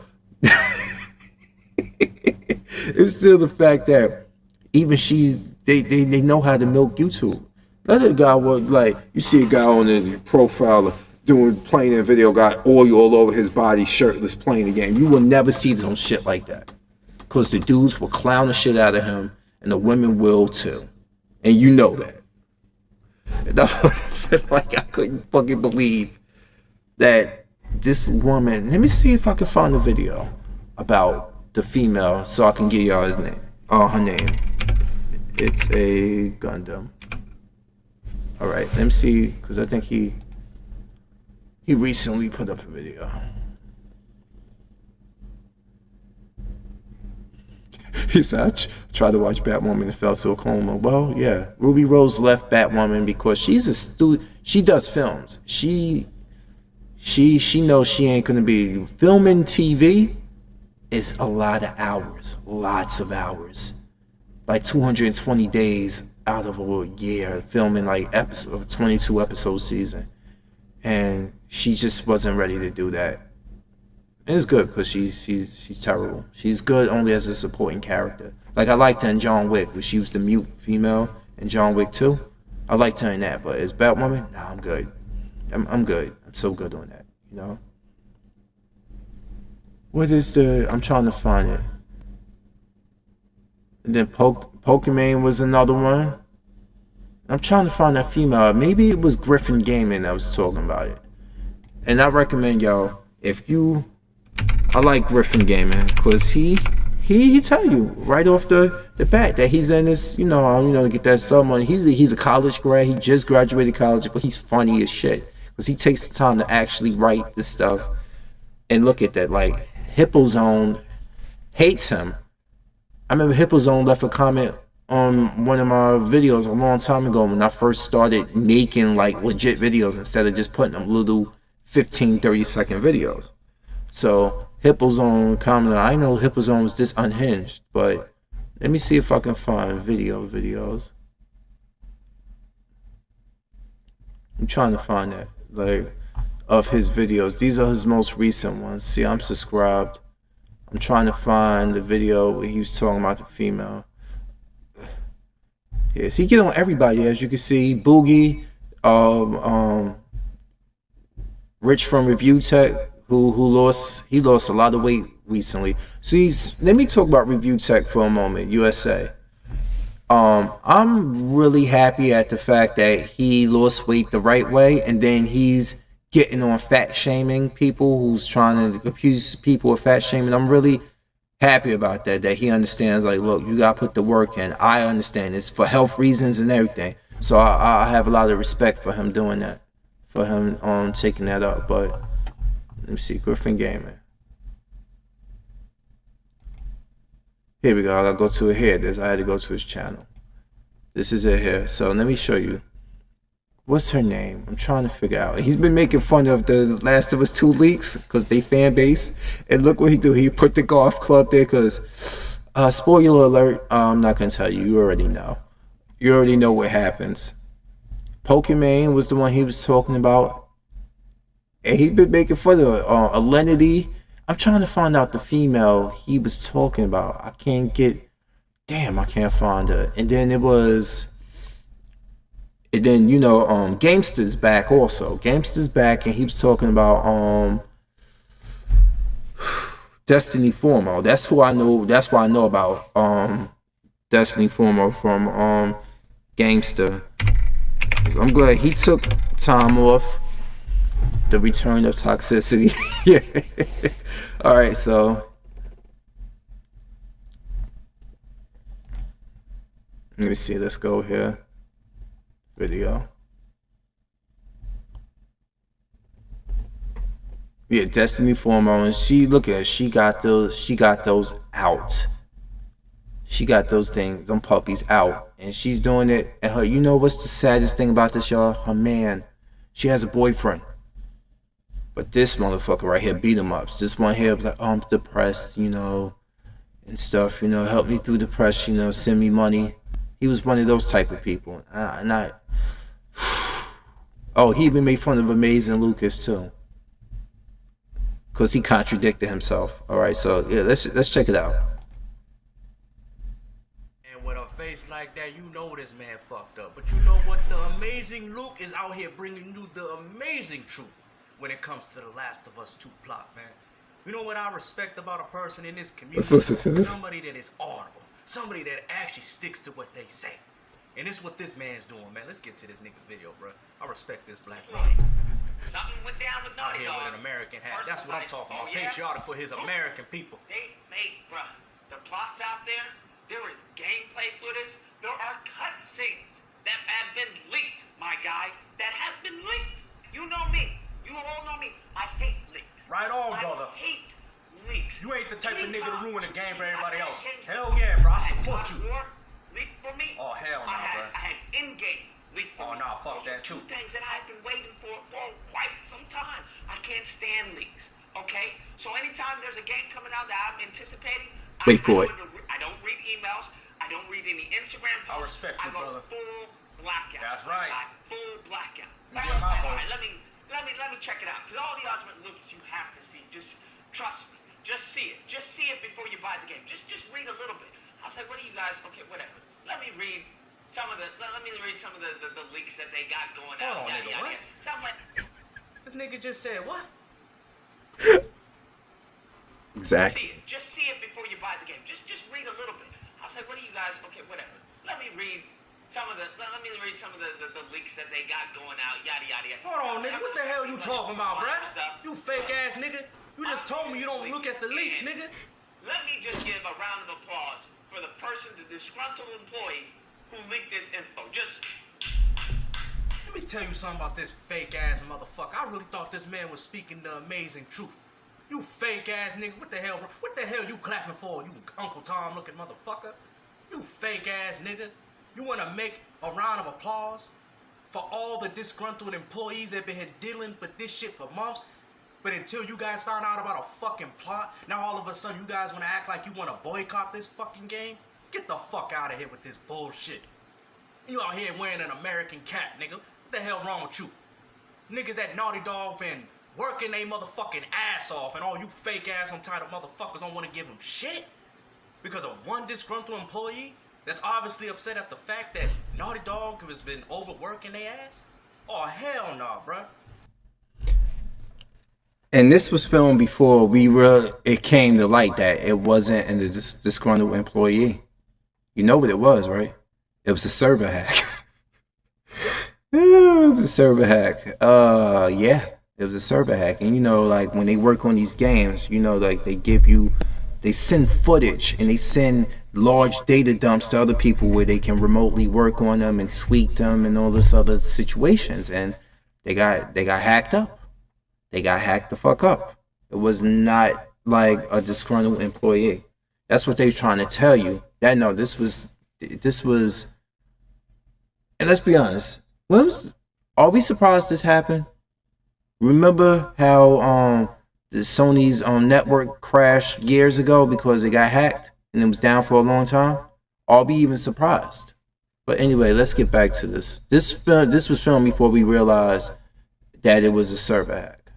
it's still the fact that even they know how to milk YouTube. Another guy was like, you see a guy on the profile playing a video, got oil all over his body, shirtless, playing the game. You will never see some shit like that, because the dudes will clown the shit out of him, and the women will too, and you know that. And I feel like I couldn't fucking believe that this woman. Let me see if I can find a video about the female so I can give y'all his name. Her name. It's a Gundam. All right, let me see, because I think he recently put up a video. He said, I tried to watch Batwoman and fell to a coma. Well, yeah, Ruby Rose left Batwoman because she's a student. She does films. She knows she ain't gonna be filming TV. Is a lot of hours, lots of hours, like 220 days out of a year filming like 22 episode season, and she just wasn't ready to do that. And it's good because she's terrible. She's good only as a supporting character. Like I liked her in John Wick, where she was the mute female in John Wick 2. I like doing that, but as Batwoman, nah, I'm good. I'm good. I'm so good on that, you know? What is I'm trying to find it. And then Pokemon was another one. I'm trying to find that female. Maybe it was Griffin Gaming that was talking about it. And I recommend y'all, I like Griffin Gaming, because he tell you right off the bat that he's in this, get that someone. He's a college grad. He just graduated college, but he's funny as shit because he takes the time to actually write this stuff. And look at that, like Hippozone hates him. I remember Hippozone left a comment on one of my videos a long time ago when I first started making like legit videos instead of just putting them little 15-30-second videos. So Hippozone commented, I know Hippozone was this unhinged, but let me see if I can find videos. I'm trying to find that, like, of his videos. These are his most recent ones. See, I'm subscribed. I'm trying to find the video where he was talking about the female. Yes, he get on everybody, as you can see. Boogie, Rich from Review Tech, who lost a lot of weight recently. So let me talk about Review Tech for a moment, USA. I'm really happy at the fact that he lost weight the right way, and then he's getting on fat shaming people who's trying to accuse people of fat shaming. I'm really happy about that he understands, like, look, you gotta put the work in. I understand it's for health reasons and everything. So I have a lot of respect for him doing that, for him taking that up. But let me see, Griffin Gaming. Here we go. I gotta go to it here. I had to go to his channel. This is it here. So let me show you. What's her name? I'm trying to figure out. He's been making fun of the Last of Us 2 leaks because they fan base. And look what he do. He put the golf club there because, spoiler alert, I'm not going to tell you. You already know. You already know what happens. Pokemon was the one he was talking about. And he been making fun of Alenity. I'm trying to find out the female he was talking about. I can't find her. And then Gamster's back also. Gamster's back, and he was talking about Destiny Formo. That's who I know. That's why I know about Destiny Formo from Gamster. I'm glad he took time off. The return of toxicity. Yeah. All right, so let me see. Let's go here. Video. Yeah, Destiny Formo, and she got those out. She got those them puppies out, and she's doing it. And her, you know what's the saddest thing about this, y'all? Her man, she has a boyfriend, but this motherfucker right here beat him ups. This one here was like, I'm depressed, and stuff. Help me through depression. Send me money. He was one of those type of people, Oh, he even made fun of Amazing Lucas too, because he contradicted himself. All right, so yeah, let's check it out. And with a face like that, you know this man fucked up. But you know what? The Amazing Luke is out here bringing you the amazing truth when it comes to the Last of Us 2 plot, man. You know what I respect about a person in this community? Let's listen to this. Somebody that is audible, somebody that actually sticks to what they say. And this is what this man's doing, man. Let's get to this nigga's video, bro. I respect this black man. Something went down with Out here with an American hat. That's what I'm talking about. Patriotic for his American people. Hey, bro. The plot's out there. There is gameplay footage. There are cutscenes that have been leaked, my guy. That have been leaked. You know me. You all know me. I hate leaks. Right on, brother. I hate leaks. You ain't the type of nigga to ruin the game for everybody else. Hell yeah, bro. I support you. Leaked for me. Oh, hell no, bro. I had in-game leaked for me. Oh, no, fuck that, too. Two things that I've been waiting for quite some time. I can't stand leaks, okay? So anytime there's a game coming out that I'm anticipating, Wait for it. I don't read emails. I don't read any Instagram posts. I respect you, brother. Full blackout. That's right. Full blackout. You get my vote. All right, let me check it out. Because all the ultimate looks you have to see. Just trust me. Just see it. Just see it before you buy the game. Just read a little bit. I was like, what do you guys? Okay, whatever. Let me read some of the. Let me read some of the leaks that they got going Hold out. on, nigga, what? Some like. This nigga just said what? Exactly. Just see it before you buy the game. Just read a little bit. I was like, what do you guys? Okay, whatever. Let me read some of the. Let me read some of the leaks that they got going out. Yada yada yada. Hold on, nigga. What the hell you talking about, bruh? You fake ass nigga. You just told me you don't look at the leaks, nigga. Let me just give a round of applause for the person, the disgruntled employee who leaked this info. Just. Let me tell you something about this fake ass motherfucker. I really thought this man was speaking the amazing truth. You fake ass nigga. What the hell you clapping for, you Uncle Tom looking motherfucker? You fake ass nigga. You wanna make a round of applause for all the disgruntled employees that been here dealing with this shit for months? But until you guys found out about a fucking plot, now all of a sudden you guys wanna act like you wanna boycott this fucking game? Get the fuck out of here with this bullshit. You out here wearing an American cap, nigga. What the hell wrong with you? Niggas at Naughty Dog been working they motherfucking ass off, and all you fake ass entitled motherfuckers don't want to give them shit because of one disgruntled employee that's obviously upset at the fact that Naughty Dog has been overworking their ass? Oh hell no, bruh. And this was filmed before it came to light that it wasn't a disgruntled employee. You know what it was, right? It was a server hack. It was a server hack. Yeah, it was a server hack. And you know, like when they work on these games, you know, like they send footage and they send large data dumps to other people where they can remotely work on them and tweak them and all this other situations. And they got hacked up. They got hacked the fuck up. It was not like a disgruntled employee. That's what they're trying to tell you. That no, this was, and let's be honest. Are we surprised this happened? Remember how the Sony's network crashed years ago because it got hacked and it was down for a long time? Are we even surprised? But anyway, let's get back to this. This was filmed before we realized that it was a server hack.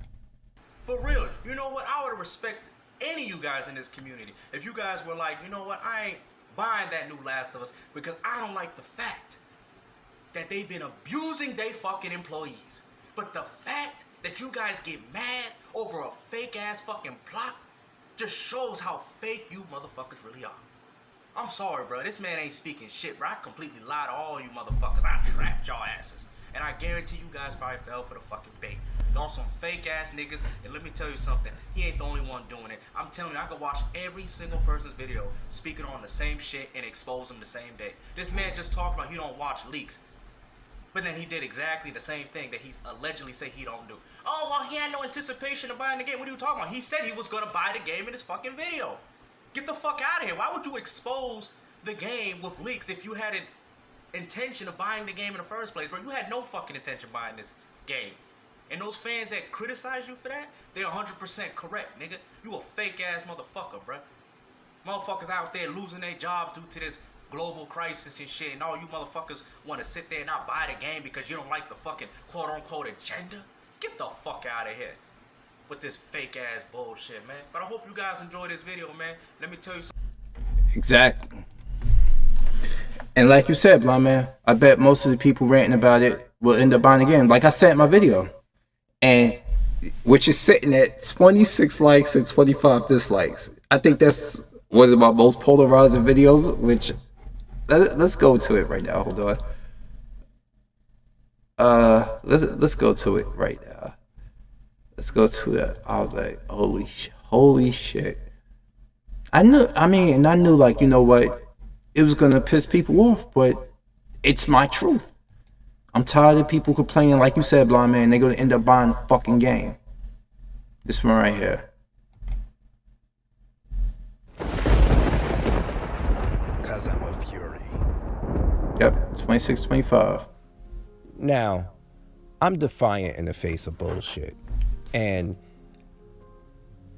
For real, you know what? I would respect any of you guys in this community if you guys were like, you know what? I ain't buying that new Last of Us because I don't like the fact that they've been abusing they fucking employees. But the fact that you guys get mad over a fake ass fucking plot just shows how fake you motherfuckers really are. I'm sorry, bro. This man ain't speaking shit, bro. I completely lied to all you motherfuckers. I trapped y'all asses. And I guarantee you guys probably fell for the fucking bait. Y'all some fake ass niggas. And let me tell you something. He ain't the only one doing it. I'm telling you, I could watch every single person's video speaking on the same shit and expose them the same day. This man just talked about he don't watch leaks. But then he did exactly the same thing that he allegedly say he don't do. Oh, well, he had no anticipation of buying the game. What are you talking about? He said he was going to buy the game in his fucking video. Get the fuck out of here. Why would you expose the game with leaks if you had an intention of buying the game in the first place, bro? You had no fucking intention of buying this game. And those fans that criticize you for that, they're 100% correct, nigga. You a fake ass motherfucker, bro. Motherfuckers out there losing their jobs due to this global crisis and shit, and all you motherfuckers want to sit there and not buy the game because you don't like the fucking quote-unquote agenda? Get the fuck out of here with this fake-ass bullshit, man. But I hope you guys enjoy this video, man. Let me tell you something. Exactly. And like you said, blind man, I bet most of the people ranting about it will end up buying the game. Like I said in my video, and which is sitting at 26 likes and 25 dislikes. I think that's one of my most polarizing videos, which let's go to it right now. Hold on. Let's go to it right now. Let's go to it. I was like, holy shit. I knew like, you know what? It was gonna piss people off, but it's my truth. I'm tired of people complaining, like you said, blind man, they're gonna end up buying the fucking game. This one right here. KazamaFury. Yep, 26-25. Now, I'm defiant in the face of bullshit. And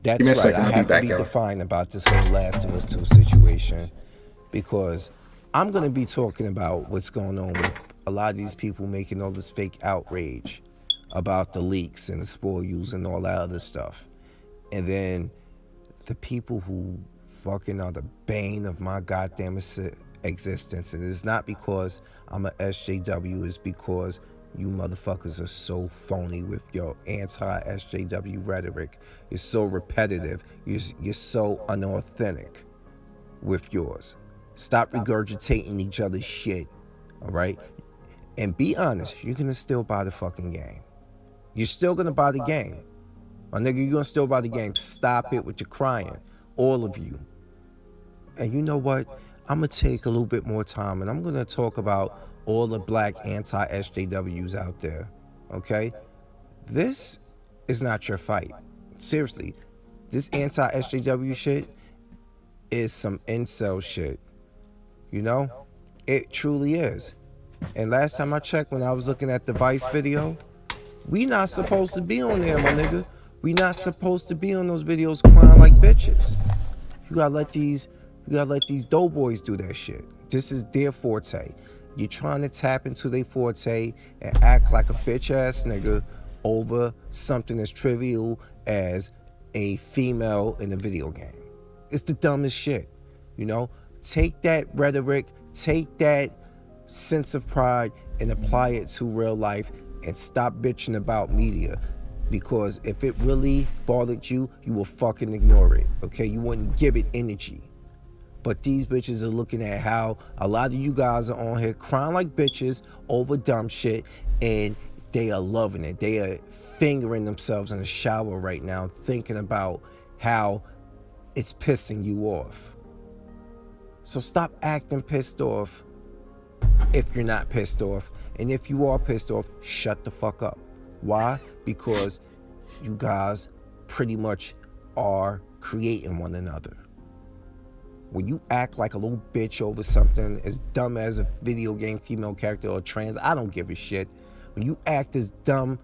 that's Give me a right, second, I I'll be have to back, be yo. defiant about this whole Last of Us 2 situation, because I'm going to be talking about what's going on with a lot of these people making all this fake outrage about the leaks and the spoils and all that other stuff. And then the people who fucking are the bane of my goddamn existence. And it's not because I'm a SJW, it's because you motherfuckers are so phony with your anti-SJW rhetoric. You're so repetitive. You're so unauthentic with yours. Stop regurgitating each other's shit, all right? And be honest, you're gonna still buy the fucking game. You're still gonna buy the game. My nigga, you're gonna still buy the game. Stop it with your crying, all of you. And you know what? I'm gonna take a little bit more time and I'm gonna talk about all the black anti-SJWs out there, okay? This is not your fight. Seriously, this anti-SJW shit is some incel shit. You know? It truly is. And last time I checked, when I was looking at the Vice video, we not supposed to be on there, my nigga. We not supposed to be on those videos crying like bitches. You gotta let these doughboys do that shit. This is their forte. You're trying to tap into their forte and act like a bitch ass nigga over something as trivial as a female in a video game. It's the dumbest shit, you know? Take that rhetoric, take that sense of pride and apply it to real life and stop bitching about media. Because if it really bothered you, you will fucking ignore it, okay? You wouldn't give it energy. But these bitches are looking at how a lot of you guys are on here crying like bitches over dumb shit, and they are loving it. They are fingering themselves in the shower right now, thinking about how it's pissing you off. So stop acting pissed off if you're not pissed off. And if you are pissed off, shut the fuck up. Why? Because you guys pretty much are creating one another. When you act like a little bitch over something as dumb as a video game female character or trans, I don't give a shit. When you act as dumb,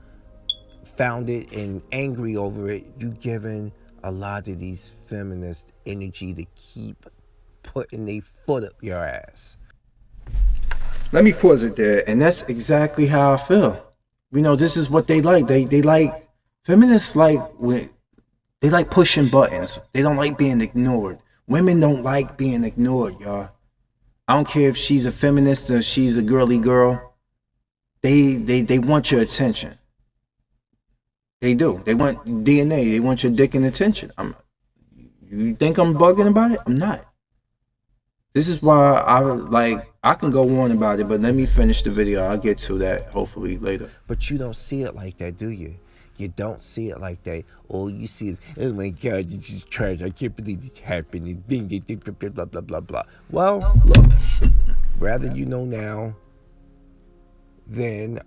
founded, and angry over it, you giving a lot of these feminist energy to keep putting their foot up your ass. Let me pause it there, and that's exactly how I feel. You know, this is what they like. They like feminists they like pushing buttons. They don't like being ignored. Women don't like being ignored, y'all. I don't care if she's a feminist or she's a girly girl. They want your attention. They do. They want DNA. They want your dick and attention. You think I'm bugging about it? I'm not. This is why I can go on about it, but let me finish the video. I'll get to that hopefully later. But you don't see it like that, do you? You don't see it like that. All you see is, oh my God, this is trash. I can't believe this happened. Blah, blah, blah, blah. Well, look, rather you know now than,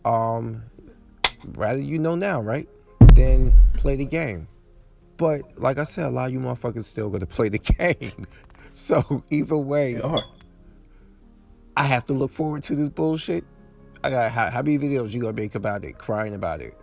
right? Then play the game. But like I said, a lot of you motherfuckers still gonna play the game. So either way, I have to look forward to this bullshit. I got how many videos you gonna make about it, crying about it?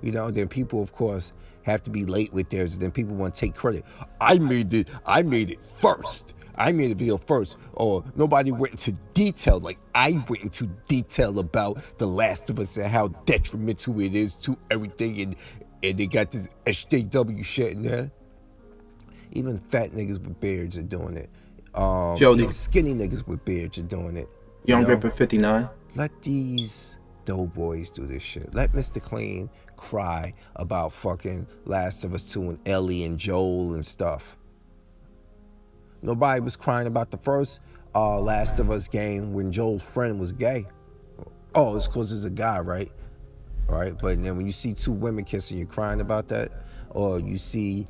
You know, then people, of course, have to be late with theirs. And then people want to take credit. I made it first. I made a video first. Or nobody went into detail like I went into detail about The Last of Us and how detrimental it is to everything. And they got this SJW shit in there. Even fat niggas with beards are doing it. Even skinny niggas with beards are doing it. Young Ripper 59. Let these doughboys do this shit. Let Mr. Clean cry about fucking Last of Us 2 and Ellie and Joel and stuff. Nobody was crying about the first Last of Us game when Joel's friend was gay. Oh, it's because it's a guy, right? All right, but then when you see two women kissing, you're crying about that? Or you see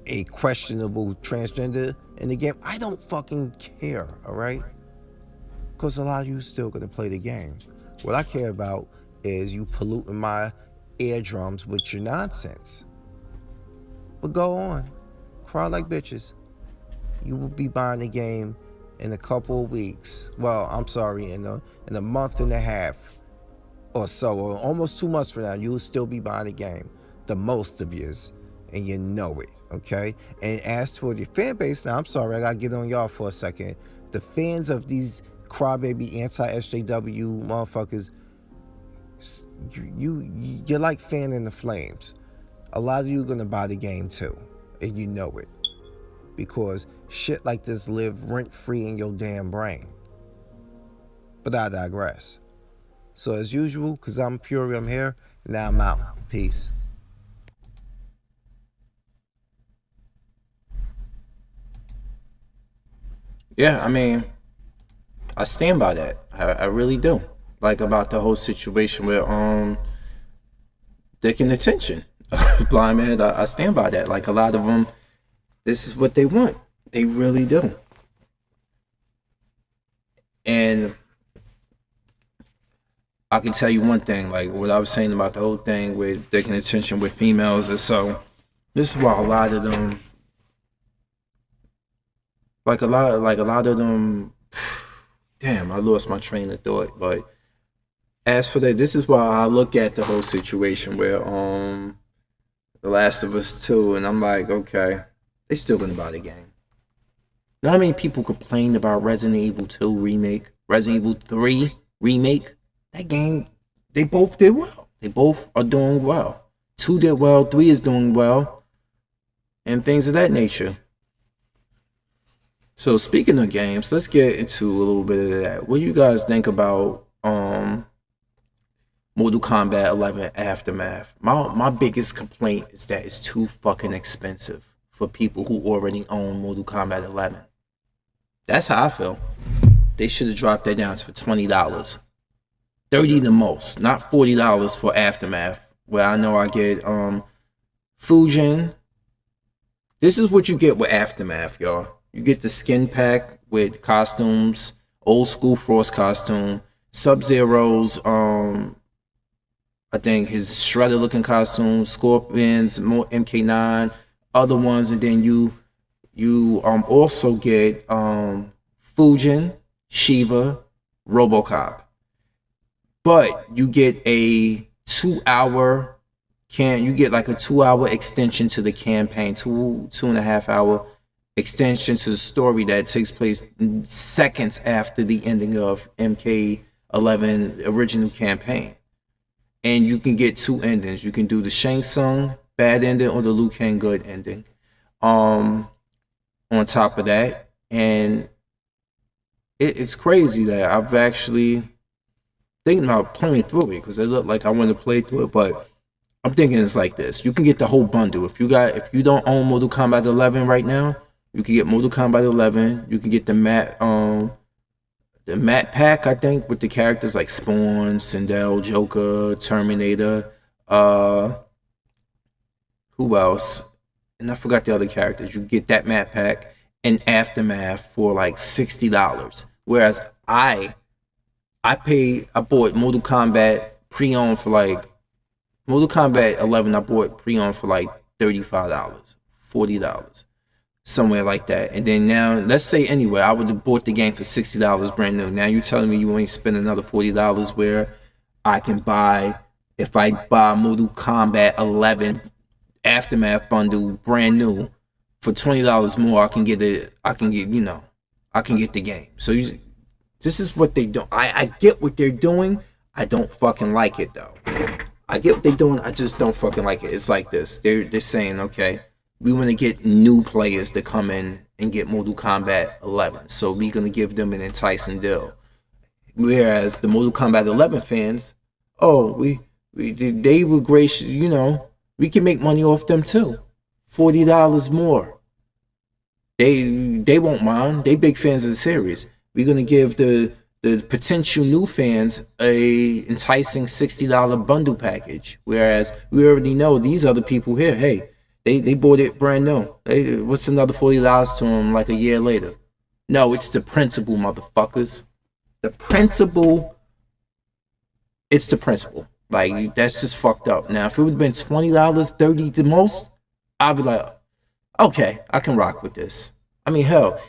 a questionable transgender in the game, I don't fucking care, all right? Because a lot of you still gonna play the game. What I care about is you polluting my eardrums with your nonsense. But go on, cry like bitches. You will be buying the game in a couple of weeks. Well, I'm sorry, in a month and a half or so, or almost 2 months from now, you'll still be buying the game. The most of yous, and you know it, okay? And as for the fan base, now I'm sorry, I gotta get on y'all for a second. The fans of these crybaby anti-SJW motherfuckers, you're like fanning the flames. A lot of you are gonna buy the game too, and you know it. because shit like this live rent-free in your damn brain. But I digress. So as usual, KazamaFury, I'm here. Now I'm out. Peace. Yeah, I mean, I stand by that. I really do. Like about the whole situation with Dick and Attention. Blind man, I stand by that. Like a lot of them, this is what they want. They really do. And I can tell you one thing, like what I was saying about the whole thing with Dick and Attention with females, and so this is why a lot of them, like a lot of them, damn, I lost my train of thought. But as for that, this is why I look at the whole situation where The Last of Us 2, and I'm like, okay, they still gonna buy the game. You know how many people complained about Resident Evil 2 remake, Resident Evil 3 remake? That game, they both did well. They both are doing well. 2 did well, 3 is doing well, and things of that nature. So speaking of games, let's get into a little bit of that. What do you guys think about Mortal Kombat 11 Aftermath? My biggest complaint is that it's too fucking expensive for people who already own Mortal Kombat 11. That's how I feel. They should have dropped that down to $20. $30 the most, not $40 for Aftermath, where I know I get Fujin. This is what you get with Aftermath, y'all. You get the skin pack with costumes, old school Frost costume, Sub-Zero's, I think his Shredder looking costume, Scorpions, more MK9, other ones, and then you also get Fujin, Shiva, RoboCop. But you get a 2-hour you get like a 2-hour extension to the campaign, 2.5 hour extension to the story that takes place seconds after the ending of MK11 original campaign. And you can get 2 endings. You can do the Shang Tsung bad ending or the Liu Kang good ending. On top of that, and it's crazy that I've actually thinking about playing through it because it looked like I want to play through it, but I'm thinking it's like this. You can get the whole bundle. If you don't own Mortal Kombat 11 right now, you can get Mortal Kombat 11. You can get the map pack, I think, with the characters like Spawn, Sindel, Joker, Terminator, who else? And I forgot the other characters. You get that map pack and Aftermath for like $60. Whereas I bought Mortal Kombat pre-owned for like Mortal Kombat 11. I bought pre-owned for like $35, $40, somewhere like that. And then now, let's say anyway, I would have bought the game for $60 brand new. Now you're telling me you ain't spend another $40 where I can buy, if I buy Mortal Kombat 11 Aftermath bundle brand new for $20 more, I can get the game. So this is what they do. I get what they're doing. I don't fucking like it though. I get what they're doing. I just don't fucking like it. It's like this. They're saying, okay, we want to get new players to come in and get Mortal Kombat 11. So we're gonna give them an enticing deal. Whereas the Mortal Kombat 11 fans, they were gracious. We can make money off them too. $40 more. They won't mind. They big fans of the series. We're gonna give the potential new fans a enticing $60 bundle package. Whereas we already know these other people here, hey, they bought it brand new. What's another $40 to them like a year later? No, it's the principle, motherfuckers. The principle. It's the principle. Like, that's just fucked up. Now, if it would have been $20, $30 the most, I'd be like, okay, I can rock with this. I mean, hell,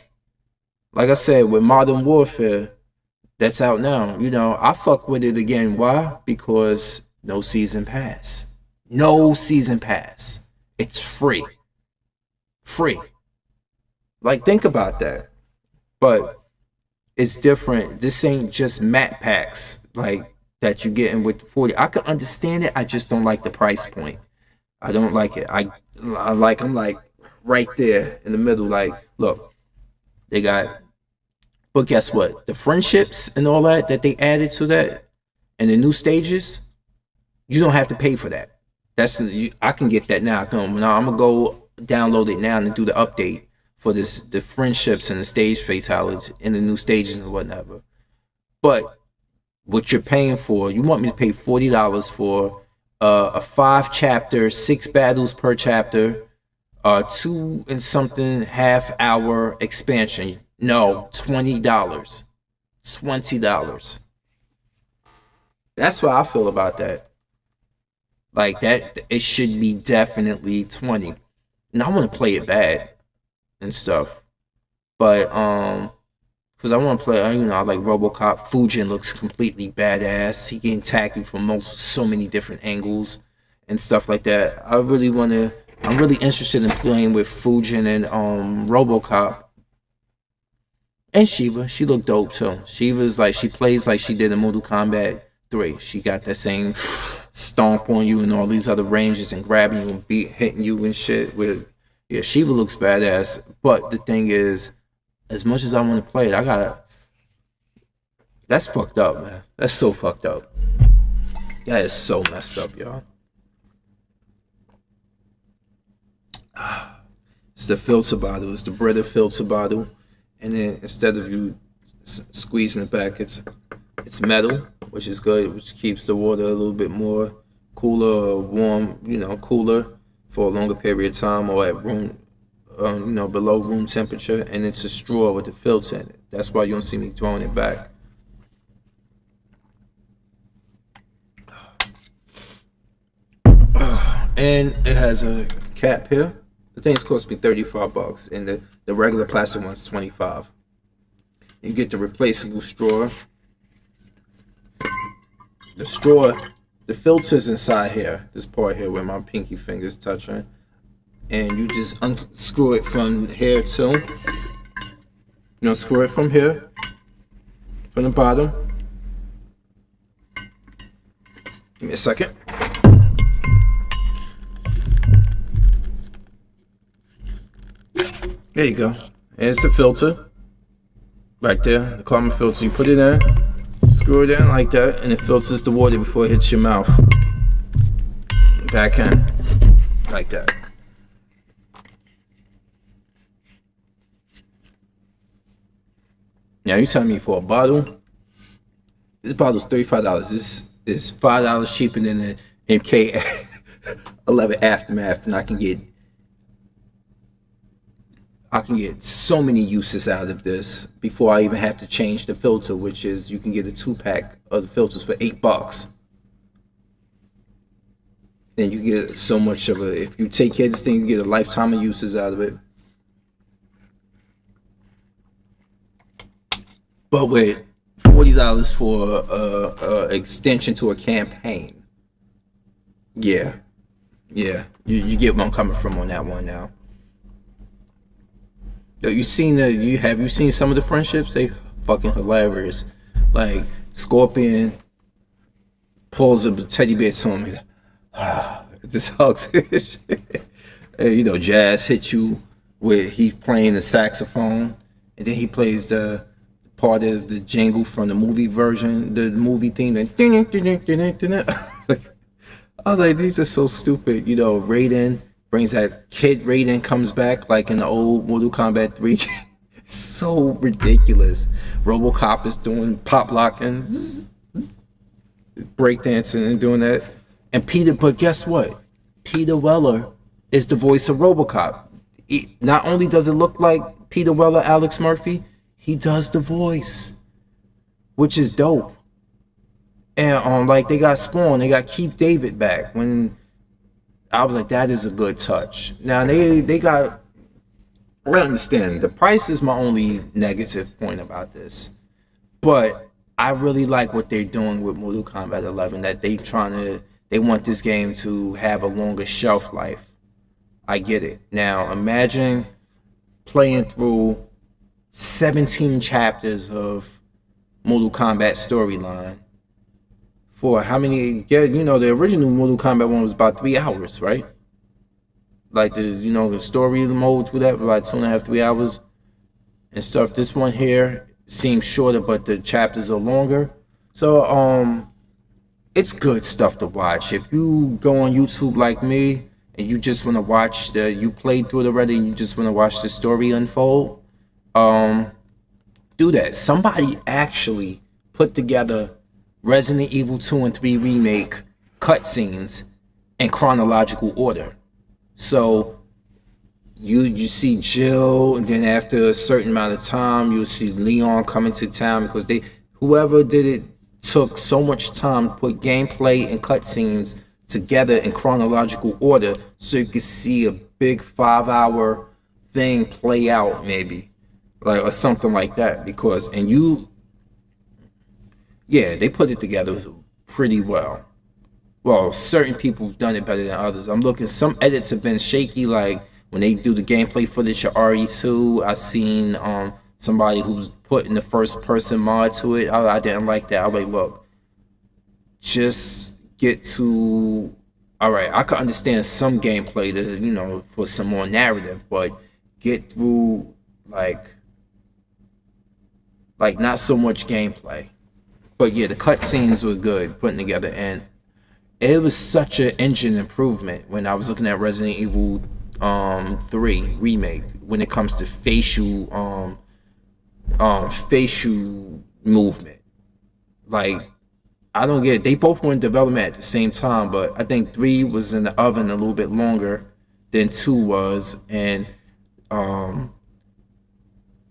like I said, with Modern Warfare, that's out now. I fuck with it again. Why? Because no season pass. No season pass. It's free. Free. Like, think about that. But it's different. This ain't just map packs like that you're getting with 40. I can understand it. I just don't like the price point. I don't like it. I'm like, right there in the middle. Like, look, they got. But guess what? The friendships and all that they added to that, and the new stages, you don't have to pay for that. I can get that now. I'm gonna go download it now and do the update for the friendships and the stage fatalities and the new stages and whatever. But what you're paying for, you want me to pay $40 for a 5-chapter, 6 battles per chapter, 2 and something half-hour expansion. No, $20. $20. That's what I feel about that. Like that, it should be definitely 20. And I want to play it bad and stuff, but because I want to play, I like RoboCop. Fujin looks completely badass. He can attack you from so many different angles and stuff like that. I'm really interested in playing with Fujin and RoboCop. And Shiva, she looked dope too. Shiva's like, she plays like she did in Mortal Kombat 3. She got that same stomp on you and all these other ranges and grabbing you and hitting you and shit. Yeah, Shiva looks badass. But the thing is, as much as I want to play it, that's fucked up, man. That's so fucked up. That is so messed up, y'all. It's the filter bottle. It's the Brita filter bottle. And then instead of you squeezing it back, it's metal, which is good, which keeps the water a little bit more cooler or warm, cooler for a longer period of time, or at room, below room temperature. And it's a straw with the filter in it. That's why you don't see me throwing it back. And it has a cap here. The thing's cost me $35, and the regular plastic one's $25. You get the replaceable straw. The straw, the filter's inside here. This part here where my pinky finger's touching, and you just unscrew it from here too. Screw it from here, from the bottom. Give me a second. There you go. There's the filter. Right there. The caramel filter. You put it in. Screw it in like that. And it filters the water before it hits your mouth. Back in. Like that. Now you telling me for a bottle? This bottle's $35. This is $5 cheaper than the MK11 Aftermath. And I can get so many uses out of this before I even have to change the filter, which is you can get a 2-pack of the filters for $8. And you get so much of it. If you take care of this thing, you get a lifetime of uses out of it. But with $40 for extension to a campaign, yeah, you get where I'm coming from on that one now. Have you seen some of the friendships? They fucking hilarious. Like Scorpion pulls a teddy bear to him. Just hugs his shit. And, Jazz hits you with he playing the saxophone, and then he plays the part of the jingle from the movie version, the movie theme. And I was like, these are so stupid. Raiden brings that kid. Raiden comes back like in the old Mortal Kombat 3. It's so ridiculous. RoboCop is doing pop locking, breakdancing and doing that. And but guess what? Peter Weller is the voice of RoboCop. Not only does it look like Peter Weller, Alex Murphy, he does the voice, which is dope. And like they got Spawn, they got Keith David back. When I was like, that is a good touch. Now they got. I understand the price is my only negative point about this, but I really like what they're doing with Mortal Kombat 11. That they want this game to have a longer shelf life. I get it. Now imagine playing through 17 chapters of Mortal Kombat storyline for how many? Yeah, the original Mortal Kombat one was about 3 hours, right? like the story mode through that, like 2.5, 3 hours and stuff. This one here seems shorter, but the chapters are longer. So it's good stuff to watch. If you go on YouTube like me and you just want to watch you played through it already and you just want to watch the story unfold, do that. Somebody actually put together Resident Evil 2 and 3 remake cutscenes in chronological order. So you see Jill, and then after a certain amount of time, you'll see Leon coming to town, because whoever did it took so much time to put gameplay and cutscenes together in chronological order so you could see a big 5-hour thing play out, maybe, like, or something like that. Because they put it together pretty well. Well, certain people have done it better than others. I'm looking, some edits have been shaky, like when they do the gameplay footage of RE2, I've seen somebody who's putting the first person mod to it. I didn't like that. I was like, look, just get to, all right, I can understand some gameplay to, for some more narrative, but get through like not so much gameplay. But yeah, the cutscenes were good putting together, and it was such an engine improvement when I was looking at Resident Evil 3 remake when it comes to facial movement. Like, I don't get it. They both were in development at the same time, but I think 3 was in the oven a little bit longer than 2 was, and I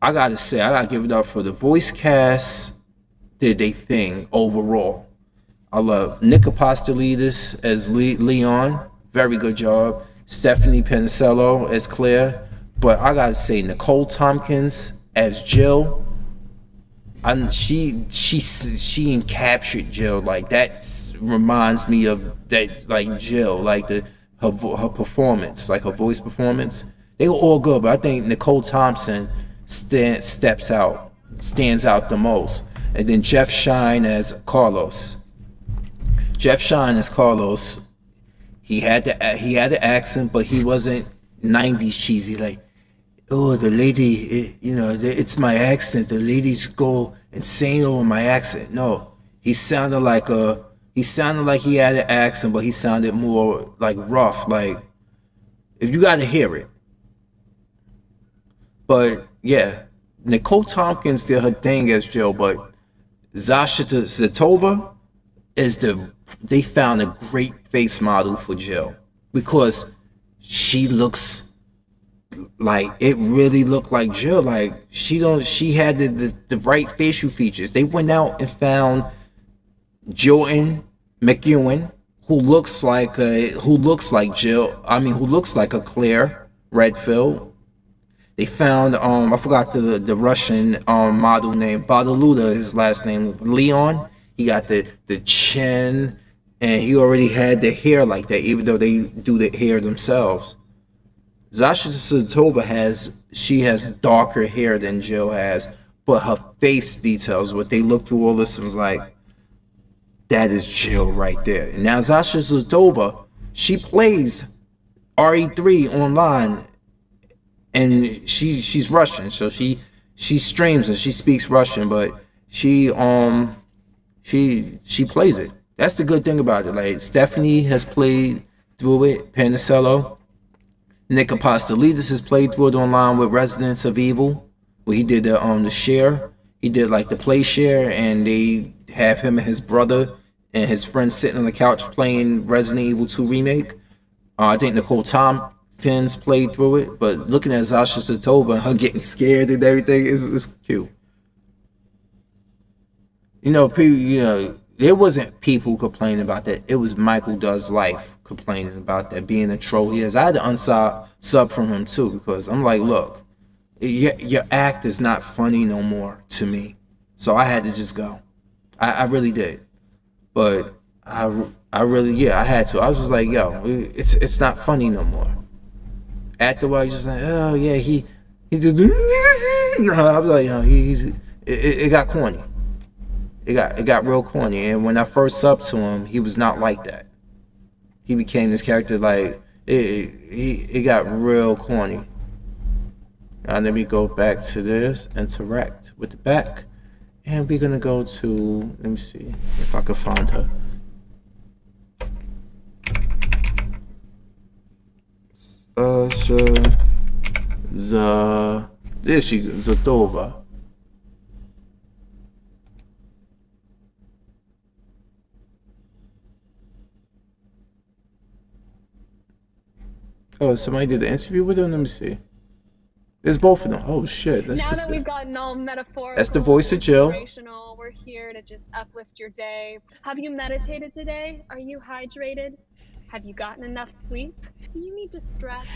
gotta say, I gotta give it up for the voice cast. Did they thing overall. I love Nick Apostolidis as Leon, very good job. Stephanie Penicello as Claire, but I gotta say Nicole Tompkins as Jill. She encaptured Jill. Like, that reminds me of that, like Jill, like her performance, like her voice performance. They were all good, but I think Nicole Thompson stands out the most. And then Jeff Shine as Carlos. Jeff Shine as Carlos. He had the accent, but he wasn't 90s cheesy, like, oh, the lady, it's my accent. The ladies go insane over my accent. No, he sounded like he had an accent, but he sounded more like rough. Like, if you got to hear it. But yeah, Nicole Tompkins did her thing as Jill, but Zasha Zetova they found a great face model for Jill, because she looks like, it really looked like Jill. Like, she had the right facial features. They went out and found Jordan McEwen, who looks like Jill. I mean, who looks like a Claire Redfield. They found I forgot the Russian model name, Badaluda, his last name, Leon. He got the chin, and he already had the hair like that, even though they do the hair themselves. Zasha Zetova has darker hair than Jill has, but her face details, what they looked through all this, was like, that is Jill right there. And now Zasha Zetova, she plays RE3 online, and she's Russian, so she streams and she speaks Russian, but she plays it. That's the good thing about it. Like, Stephanie has played through it, Penicello. Nick Apostolidis has played through it online with Residents of Evil, where he did the share. He did like the play share, and they have him and his brother and his friend sitting on the couch playing Resident Evil 2 remake. I think Nicole Tompkins played through it, but looking at Zasha Zetova, her getting scared and everything is cute. People, there wasn't people complaining about that. It was Michael Does Life complaining about that, being a troll he is. I had to unsub from him too, because I'm like, look, your act is not funny no more to me. So I had to just go. I really did. But I really, I had to. I was just like, yo, it's not funny no more. After a while, you're just like, oh yeah, he just no. I was like, it got corny. It got real corny. And when I first subbed to him, he was not like that. He became this character, like, it got real corny. Now let me go back to this, interact with the back, and we're gonna go to, let me see if I can find her. There she goes, Zatova. Oh, somebody did the interview with her? Let me see. There's both of them. Oh shit. Now that we've gotten all metaphorical, that's the voice of Jill. inspirational, we're here to just uplift your day. Have you meditated today? Are you hydrated? Have you gotten enough sleep? Do you need to stretch?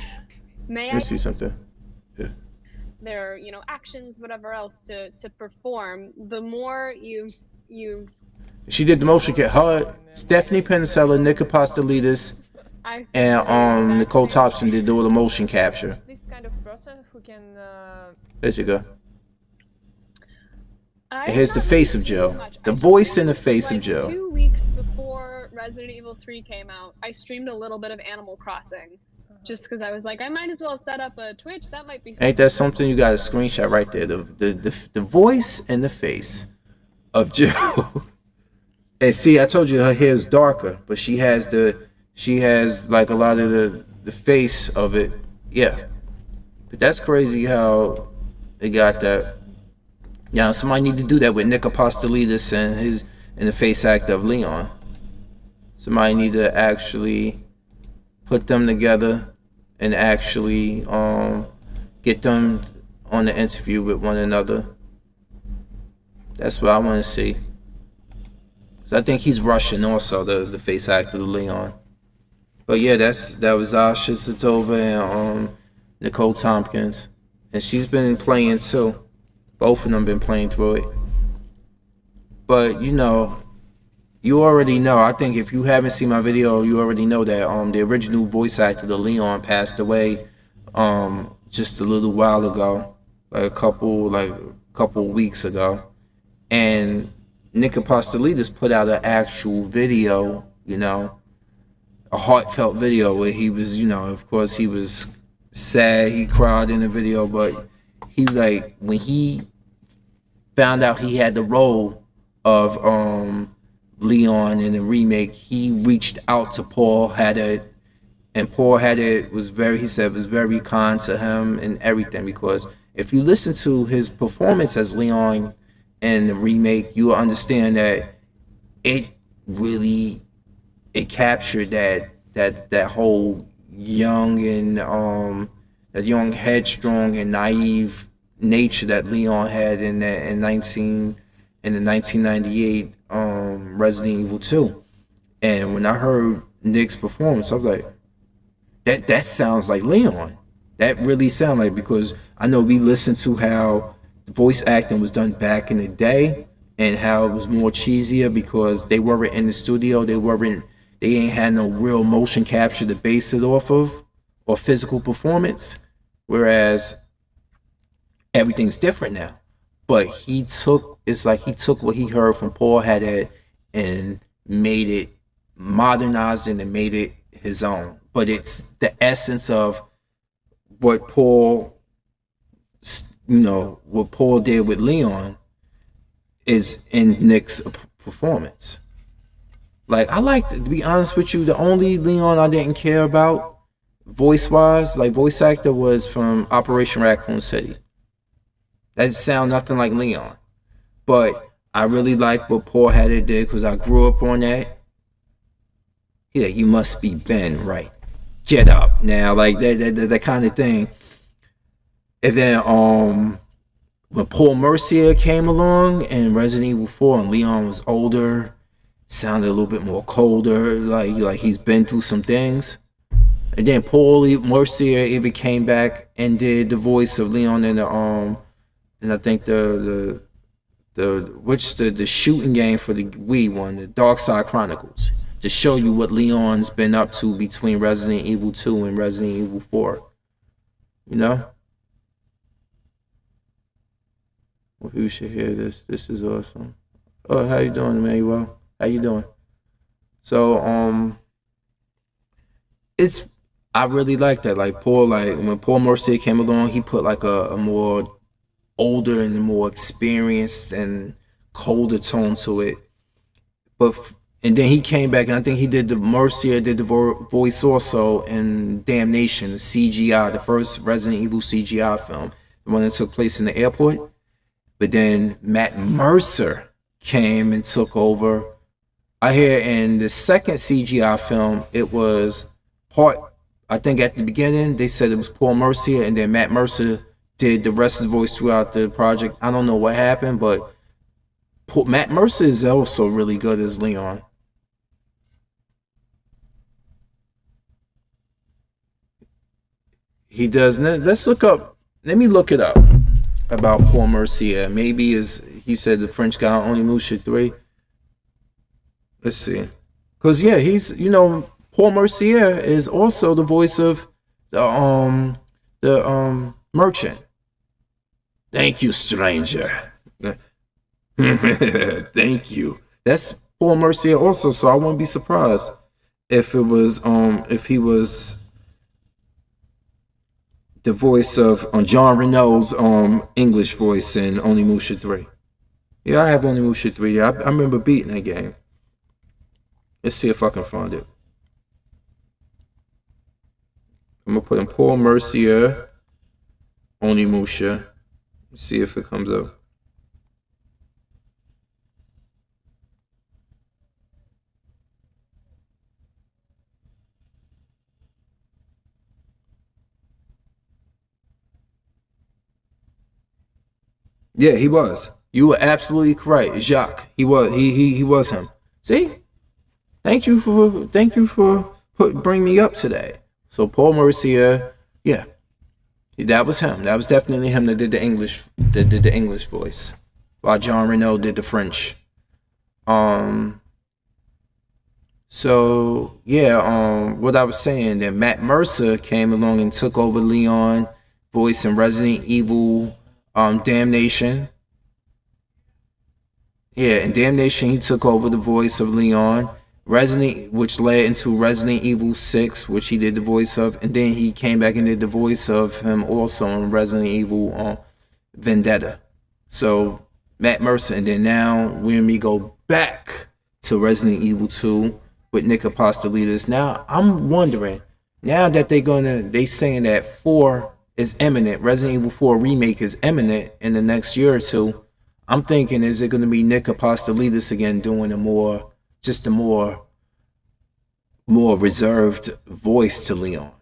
Let me see something. Yeah. There are, actions, whatever else to perform. The more you She did the motion kit. Her, Stephanie Penicella, Nika Apostolidis, and Nicole Thompson did all the motion capture. This kind of person who can. There you go. And here's the face of Jill. The voice and the face of Jill. 2 weeks before Resident Evil 3 came out, I streamed a little bit of Animal Crossing. Just because I was like, I might as well set up a Twitch. That might be fun. Ain't that something? You got a screenshot right there. The voice and the face of Jill. And see, I told you her hair is darker, but she has like a lot of the face of it. Yeah. But that's crazy how they got that. Yeah, somebody need to do that with Nick Apostolidis and the face actor of Leon. Somebody need to actually put them together and actually get them on the interview with one another. That's what I want to see. So I think he's Russian also, the face actor of Leon. But yeah, that was Asha Satova and Nicole Tompkins, and she's been playing too. Both of them been playing through it. But you already know. I think if you haven't seen my video, you already know that the original voice actor, the Leon, passed away just a little while ago, like a couple weeks ago, and Nick Apostolidis put out an actual video, a heartfelt video where he was, of course he was sad, he cried in the video, but he like when he found out he had the role of Leon in the remake, he reached out to Paul Haddad, and Paul Haddad was very kind to him and everything, because if you listen to his performance as Leon in the remake, you will understand that it captured that whole young and that young, headstrong and naive nature that Leon had in the 1998 Resident Evil 2. And when I heard Nick's performance, I was like, that sounds like Leon. That really sounds like, because I know we listened to how voice acting was done back in the day and how it was more cheesier because they weren't in the studio, they ain't had no real motion capture to base it off of or physical performance, whereas everything's different now. But he took what he heard from Paul Haddad and made it, modernized it and made it his own. But it's the essence of what Paul did with Leon is in Nick's performance. Like, to be honest with you, the only Leon I didn't care about voice-wise, like voice actor, was from Operation Raccoon City. That sound nothing like Leon. But I really like what Paul Haddad did because I grew up on that. He like, you must be Ben, right? Get up now, like that kind of thing. And then when Paul Mercier came along in Resident Evil 4 and Leon was older, sounded a little bit more colder, like he's been through some things. And then Paul Mercier even came back and did the voice of Leon in the and I think the shooting game for the Wii one, the Dark Side Chronicles, to show you what Leon's been up to between Resident Evil 2 and Resident Evil 4. Well, you should hear this. This is awesome. Oh, how you doing, Emmanuel? How you doing? So, I really like that. Like when Paul Mercier came along, he put like a more older and more experienced and colder tone to it. And then he came back, and I think he did the Mercier did the voice also in Damnation, the CGI, the first Resident Evil CGI film, the one that took place in the airport. But then Matt Mercer came and took over. I hear in the second CGI film, it was I think at the beginning, they said it was Paul Mercier, and then Matt Mercer did the rest of the voice throughout the project. I don't know what happened, but Matt Mercer is also really good as Leon. He does. Let me look it up about Paul Mercier. Maybe he said the French guy on Onimusha 3. Let's see. Because, yeah, Paul Mercier is also the voice of the merchant. Thank you, stranger. Thank you. That's Paul Mercier also, so I wouldn't be surprised if he was the voice of John Renault's English voice in Onimusha 3. Yeah, I have Onimusha 3. Yeah, I remember beating that game. Let's see if I can find it. I'm gonna put in Paul Mercier Onimusha. See if it comes up. Yeah, he was. You were absolutely correct, Jacques. He was him. See, thank you for bringing me up today. So Paul Mercier, yeah, that was him. That was definitely him that did the English voice, while John Renault did the French. So yeah, what I was saying, that Matt Mercer came along and took over Leon voice in Resident Evil. Damnation. Yeah, in Damnation he took over the voice of Leon. Which led into Resident Evil 6, which he did the voice of, and then he came back and did the voice of him also in Resident Evil Vendetta. So Matt Mercer, and then now we go back to Resident Evil 2 with Nick Apostolides. Now I'm wondering, now that they saying that 4 is imminent, Resident Evil 4 remake is imminent in the next year or two. I'm thinking, is it going to be Nick Apostolides again doing a more reserved voice to Leon,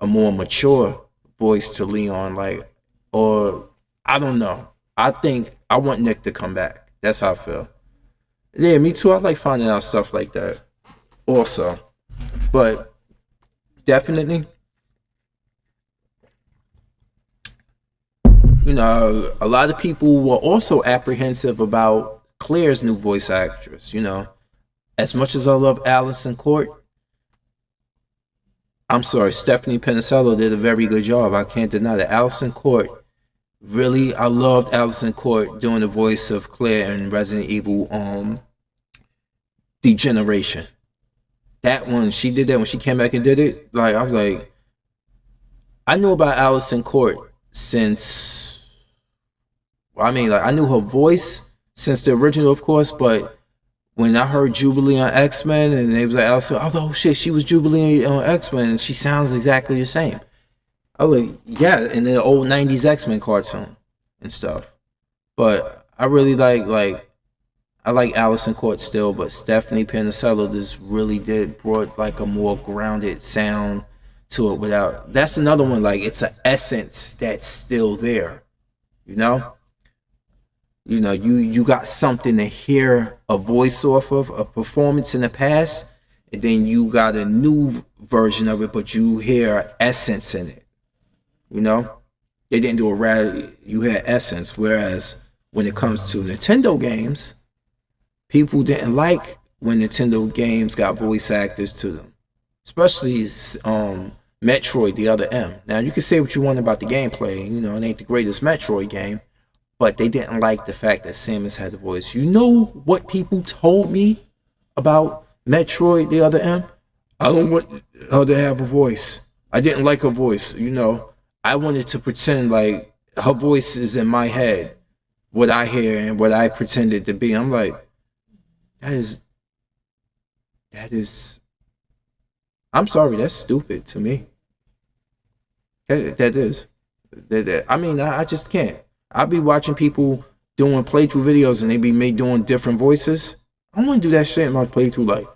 a more mature voice to Leon, or I don't know. I think I want Nick to come back. That's how I feel. Yeah, me too. I like finding out stuff like that also. But definitely, a lot of people were also apprehensive about Claire's new voice actress. As much as I love Allison Court, I'm sorry, Stephanie Pinicello did a very good job. I can't deny that. Allison Court, really, I loved Allison Court doing the voice of Claire in Resident Evil Degeneration. That one, she did that when she came back and did it. I was like, I knew about Allison Court since, I knew her voice since the original, of course, but when I heard Jubilee on X-Men and they was like, oh shit, she was Jubilee on X-Men and she sounds exactly the same. I was like, yeah, in the old 90s X-Men cartoon and stuff. But I really I like Allison Court still, but Stephanie Pinicello just really brought a more grounded sound to it that's another one, it's an essence that's still there, you got something to hear a voice off of, a performance in the past, and then you got a new version of it, but you hear essence in it. They didn't do you hear essence. Whereas when it comes to Nintendo games, people didn't like when Nintendo games got voice actors to them, especially Metroid: The Other M. Now you can say what you want about the gameplay, it ain't the greatest Metroid game. But they didn't like the fact that Samus had the voice. You know what people told me about Metroid: The Other M? I don't want her to have a voice. I didn't like her voice, you know. I wanted to pretend like her voice is in my head, what I hear and what I pretended to be. I'm like, that is, I'm sorry, that's stupid to me. That is. I mean, I just can't. I be watching people doing playthrough videos and they be made doing different voices. I want to do that shit in my playthrough, like,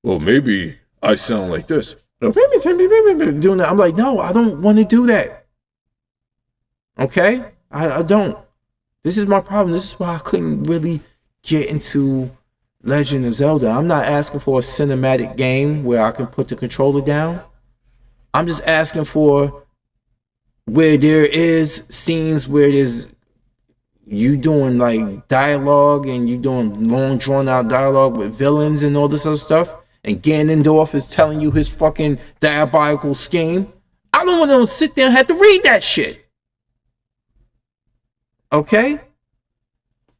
well, maybe I sound like this. Doing that. I'm like, no, I don't want to do that. Okay? I don't. This is my problem. This is why I couldn't really get into Legend of Zelda. I'm not asking for a cinematic game where I can put the controller down. I'm just asking for where there is scenes where there's you doing like dialogue and you doing long drawn out dialogue with villains and all this other stuff, and Ganondorf is telling you his fucking diabolical scheme. I don't want to sit there and have to read that shit. Okay?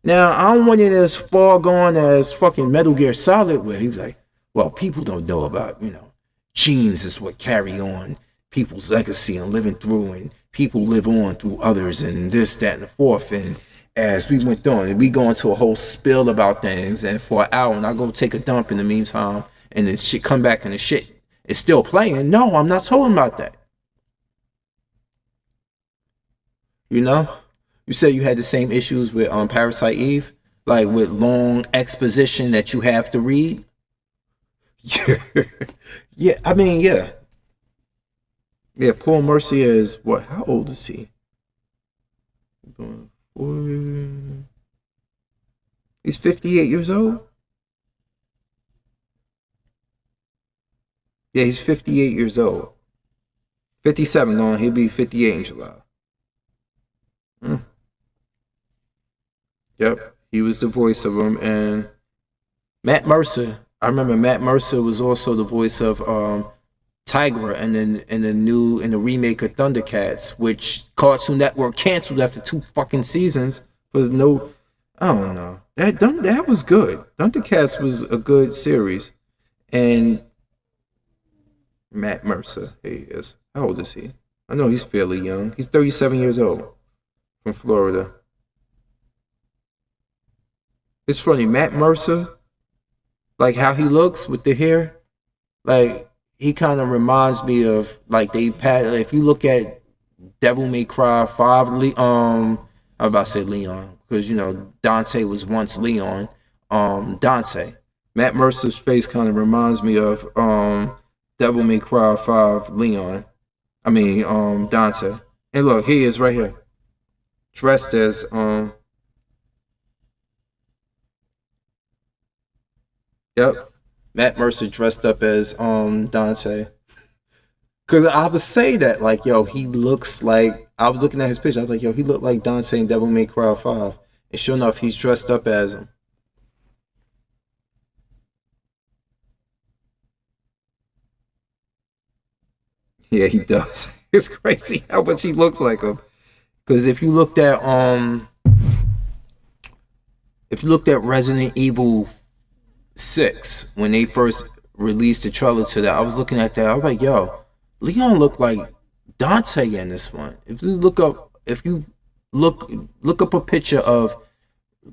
Now, I don't want it as far gone as fucking Metal Gear Solid, where he was like, well, people don't know about, you know, genes is what carry on people's legacy and living through, and people live on through others, and this, that, and the fourth. And as we went on, and we go into a whole spill about things, and for an hour, and I go take a dump in the meantime, and then shit come back and the shit is still playing. No, I'm not talking about that. You know? You said you had the same issues with Parasite Eve, like with long exposition that you have to read. Yeah, yeah. I mean, yeah. Yeah, Paul Mercier is what? How old is he? He's 58 years old. Yeah, he's 58 years old. 57 on. He'll be 58 in July. Yep, he was the voice of him, and Matt Mercer. I remember Matt Mercer was also the voice of Tigra in the remake of Thundercats, which Cartoon Network canceled after 2 fucking seasons. Was no, I don't know. That was good. Thundercats was a good series, and Matt Mercer, here he is. How old is he? I know he's fairly young. He's 37 years old, from Florida. It's funny, Matt Mercer, like how he looks with the hair, like he kind of reminds me of like if you look at Devil May Cry 5, I'm about to say Leon, because you know Dante was once Leon. Dante. Matt Mercer's face kind of reminds me of Devil May Cry 5 Leon. I mean Dante. And look, he is right here. Dressed as Yep. Matt Mercer dressed up as Dante. Cause I was saying that, like, yo, he looks like, I was looking at his picture, I was like, yo, he looked like Dante in Devil May Cry 5. And sure enough, he's dressed up as him. Yeah, he does. It's crazy how much he looks like him. Cause if you looked at Resident Evil 6, when they first released the trailer to that, I was looking at that. I was like, yo, Leon looked like Dante in this one. If you look up a picture of,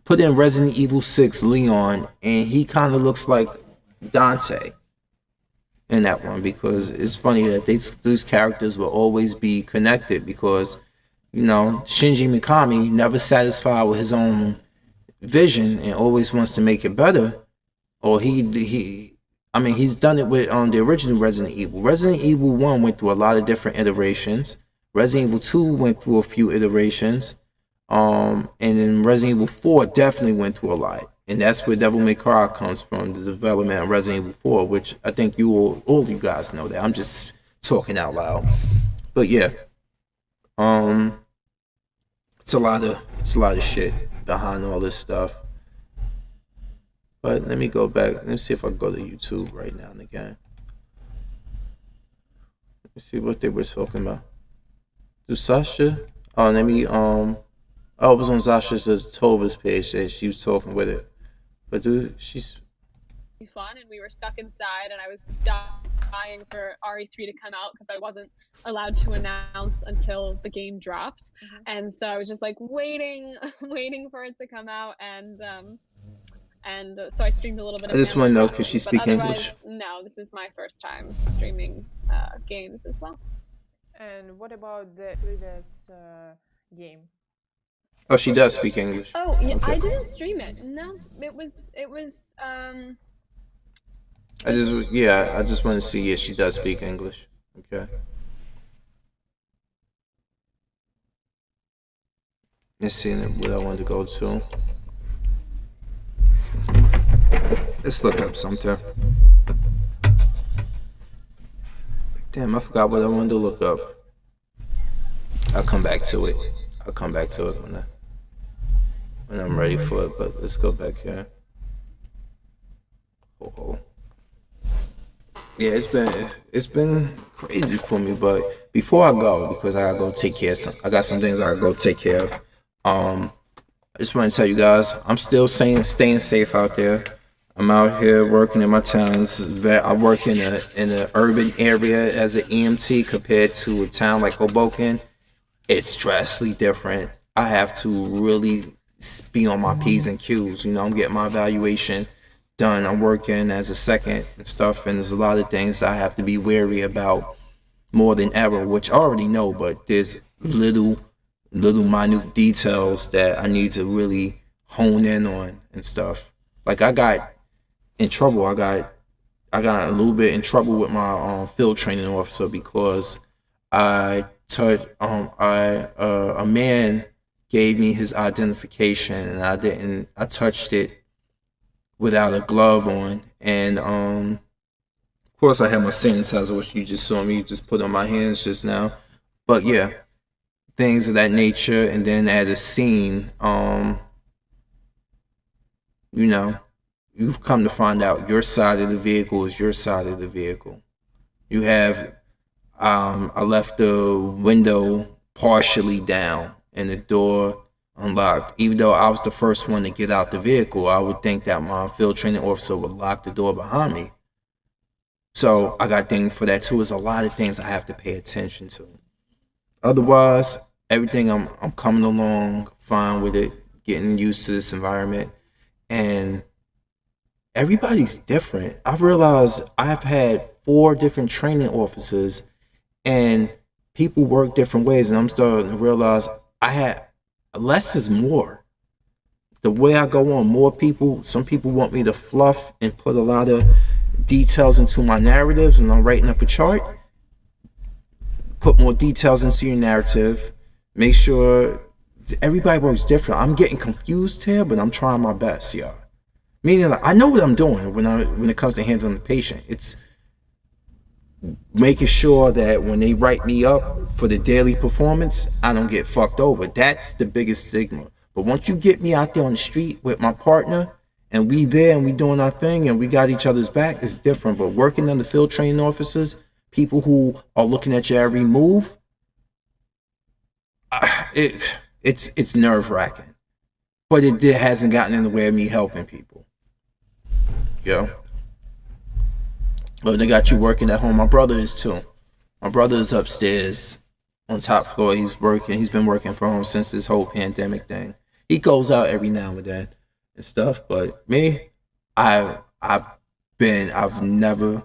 put in Resident Evil 6 Leon, and he kind of looks like Dante in that one, because it's funny that these characters will always be connected, because you know Shinji Mikami never satisfied with his own vision and always wants to make it better. Or he's done it with the original Resident Evil. Resident Evil 1 went through a lot of different iterations. Resident Evil 2 went through a few iterations. And then Resident Evil 4 definitely went through a lot. And that's where Devil May Cry comes from, the development of Resident Evil 4, which I think all you guys know that. I'm just talking out loud. But yeah. It's a lot of shit behind all this stuff. But let me go back. Let me see if I can go to YouTube right now and again. Let's see what they were talking about. Do Sasha? Oh, let me it was on Sasha's Tova's page that she was talking with it. But dude, she's fun, and we were stuck inside, and I was dying. dying for RE3 to come out because I wasn't allowed to announce until the game dropped, and so I was just like waiting for it to come out, and so I streamed a little bit. I just want to know, Animal could she Crossing, speak but English? otherwise, no, this is my first time streaming games as well. And what about the previous game? Oh, she does speak English. Oh, yeah, Okay. I didn't stream it. No, it was I just want to see if she does speak English. Okay. Let's see what I want to go to. Let's look up something. Damn, I forgot what I wanted to look up. I'll come back to it. When I'm ready for it. But let's go back here. Oh. Yeah, it's been crazy for me. But before I go, because I gotta go take care of I got some things I gotta go take care of. I just want to tell you guys, I'm still staying safe out there. I'm out here working in my town. I work in an urban area as an EMT compared to a town like Hoboken. It's drastically different. I have to really be on my P's and Q's. I'm getting my evaluation done. I'm working as a second and stuff, and there's a lot of things that I have to be wary about more than ever, which I already know, but there's little minute details that I need to really hone in on and stuff. Like I got in trouble. I got a little bit in trouble with my field training officer because a man gave me his identification and I touched it without a glove on, and of course I had my sanitizer, which you just saw me just put on my hands just now. But yeah, things of that nature. And then at a scene, you've come to find out your side of the vehicle is your side of the vehicle. You have, I left the window partially down and the door unlocked. Even though I was the first one to get out the vehicle, I would think that my field training officer would lock the door behind me. So I got dinged for that too. There's a lot of things I have to pay attention to. Otherwise, everything I'm coming along fine with it, getting used to this environment, and everybody's different. I've realized I've had 4 different training officers, and people work different ways, and I'm starting to realize less is more. The way I go on, more people, some people want me to fluff and put a lot of details into my narratives when I'm writing up a chart. Put more details into your narrative. Make sure everybody works different. I'm getting confused here, but I'm trying my best, y'all. Meaning, like, I know what I'm doing when it comes to handling the patient. It's making sure that when they write me up for the daily performance, I don't get fucked over. That's the biggest stigma. But once you get me out there on the street with my partner, and we there and we doing our thing and we got each other's back, it's different. But working under field training officers, people who are looking at your every move, it's nerve-wracking. But it hasn't gotten in the way of me helping people. Yo. But they got you working at home. My brother is too. My brother is upstairs on top floor. He's working. He's been working from home since this whole pandemic thing. He goes out every now and then and stuff. But me, I've been an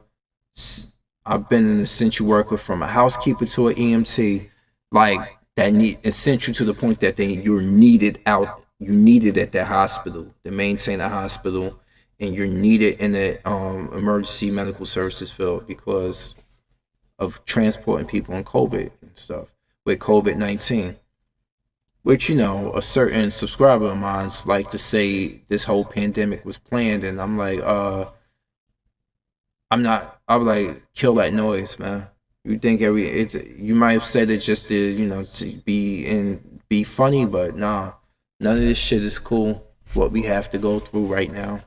essential worker, from a housekeeper to an EMT, like that essential to the point that you're needed out. You needed at that hospital to maintain a hospital. And you're needed in the emergency medical services field because of transporting people on COVID and stuff with COVID-19. Which, a certain subscriber of mine's like to say this whole pandemic was planned, and I'm like, I would like, kill that noise, man. You think you might have said it just to, to be funny, but nah, none of this shit is cool. What we have to go through right now.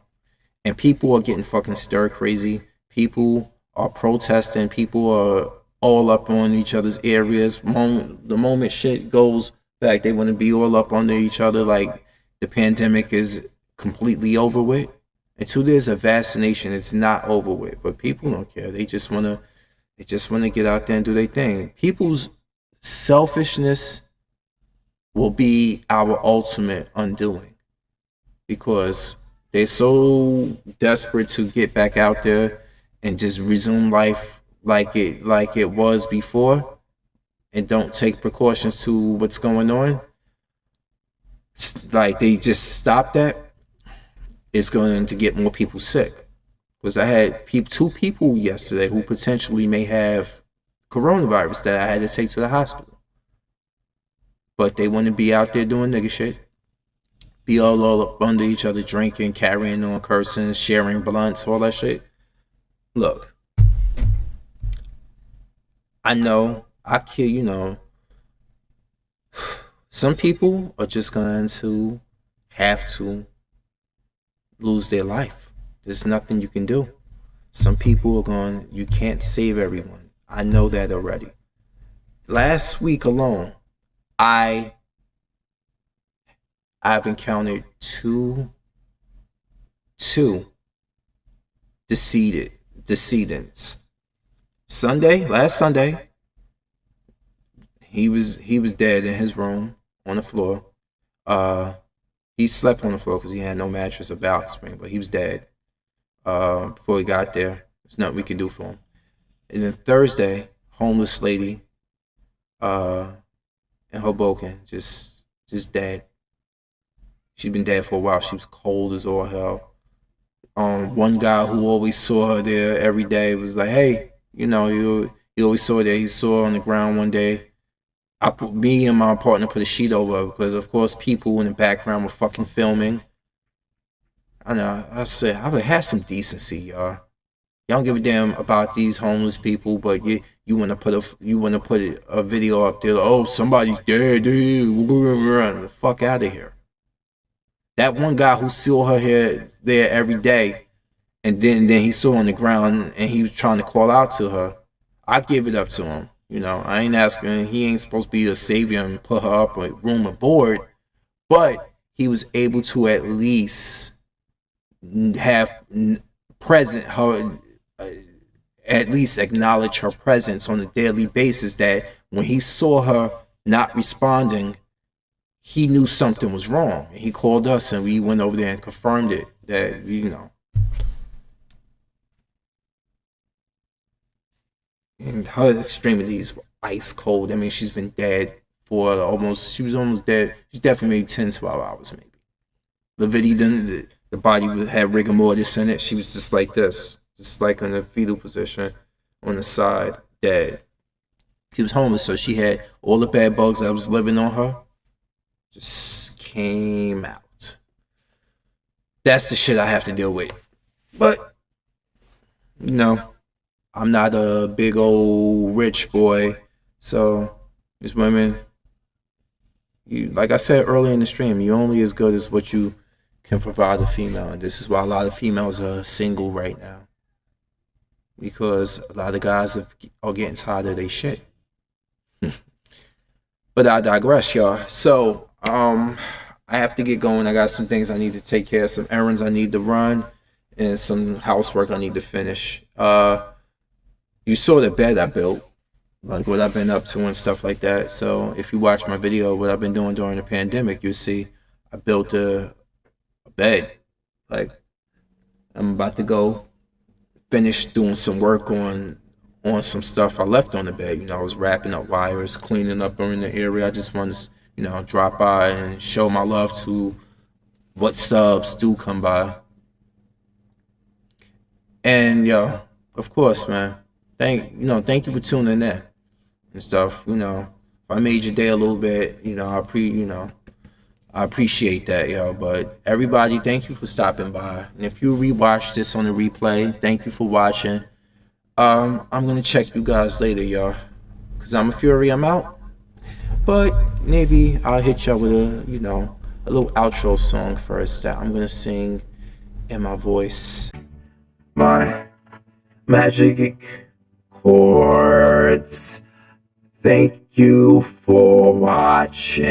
And people are getting fucking stir crazy. People are protesting. People are all up on each other's areas. The moment shit goes back, they want to be all up under each other like the pandemic is completely over with. Until there's a vaccination, it's not over with. But people don't care. They just want to They just want to get out there and do their thing. People's selfishness will be our ultimate undoing because they're so desperate to get back out there and just resume life like it was before and don't take precautions to what's going on. Like they just stop that, it's going to get more people sick. Because I had two people yesterday who potentially may have coronavirus that I had to take to the hospital. But they want to be out there doing nigga shit. Be all up under each other, drinking, carrying on, cursing, sharing blunts, all that shit. Look, I know, some people are just going to have to lose their life. There's nothing you can do. Some people are going, you can't save everyone. I know that already. Last week alone, I've encountered two decedents. Last Sunday, he was dead in his room on the floor. He slept on the floor because he had no mattress or back spring, but he was dead before he got there. There's nothing we can do for him. And then Thursday, homeless lady in Hoboken, just dead. She's been dead for a while. She was cold as all hell. One guy who always saw her there every day was like, hey, you always saw her there. He saw her on the ground one day. Me and my partner put a sheet over her because, of course, people in the background were fucking filming. I know. I said, I would have some decency, y'all. Y'all don't give a damn about these homeless people, but you want to put a video up there. Oh, somebody's dead, dude. Run the fuck out of here. That one guy who saw her there every day, and then he saw her on the ground, and he was trying to call out to her. I give it up to him. I ain't asking. He ain't supposed to be a savior and put her up with room and board, but he was able to at least have present her, at least acknowledge her presence on a daily basis. That when he saw her not responding, he knew something was wrong. He called us, and we went over there and confirmed it. That and her extremities were ice cold. I mean, she's been dead for she was almost dead. She's definitely maybe 10, 12 hours, maybe. The body had rigor mortis in it. She was just like this, just like in a fetal position on the side, dead. She was homeless, so she had all the bad bugs that was living on her just came out. That's the shit I have to deal with. But, I'm not a big old rich boy, so these women, like I said earlier in the stream, you're only as good as what you can provide a female, and this is why a lot of females are single right now, because a lot of guys are getting tired of their shit. But I digress, y'all. So I have to get going. I got some things I need to take care of, some errands I need to run, and some housework I need to finish. You saw the bed I built, like what I've been up to and stuff like that. So if you watch my video, what I've been doing during the pandemic, you'll see I built a bed. Like, I'm about to go finish doing some work on some stuff I left on the bed. I was wrapping up wires, cleaning up in the area. I just wanted to, drop by and show my love to what subs do come by. And of course, man, thank you for tuning in and stuff. If I made your day a little bit, I appreciate that, yo. But everybody, thank you for stopping by. And if you rewatch this on the replay, thank you for watching. I'm gonna check you guys later, y'all. KazamaFury, I'm out. But maybe I'll hit y'all with a little outro song first that I'm gonna sing in my voice. My magic chords. Thank you for watching.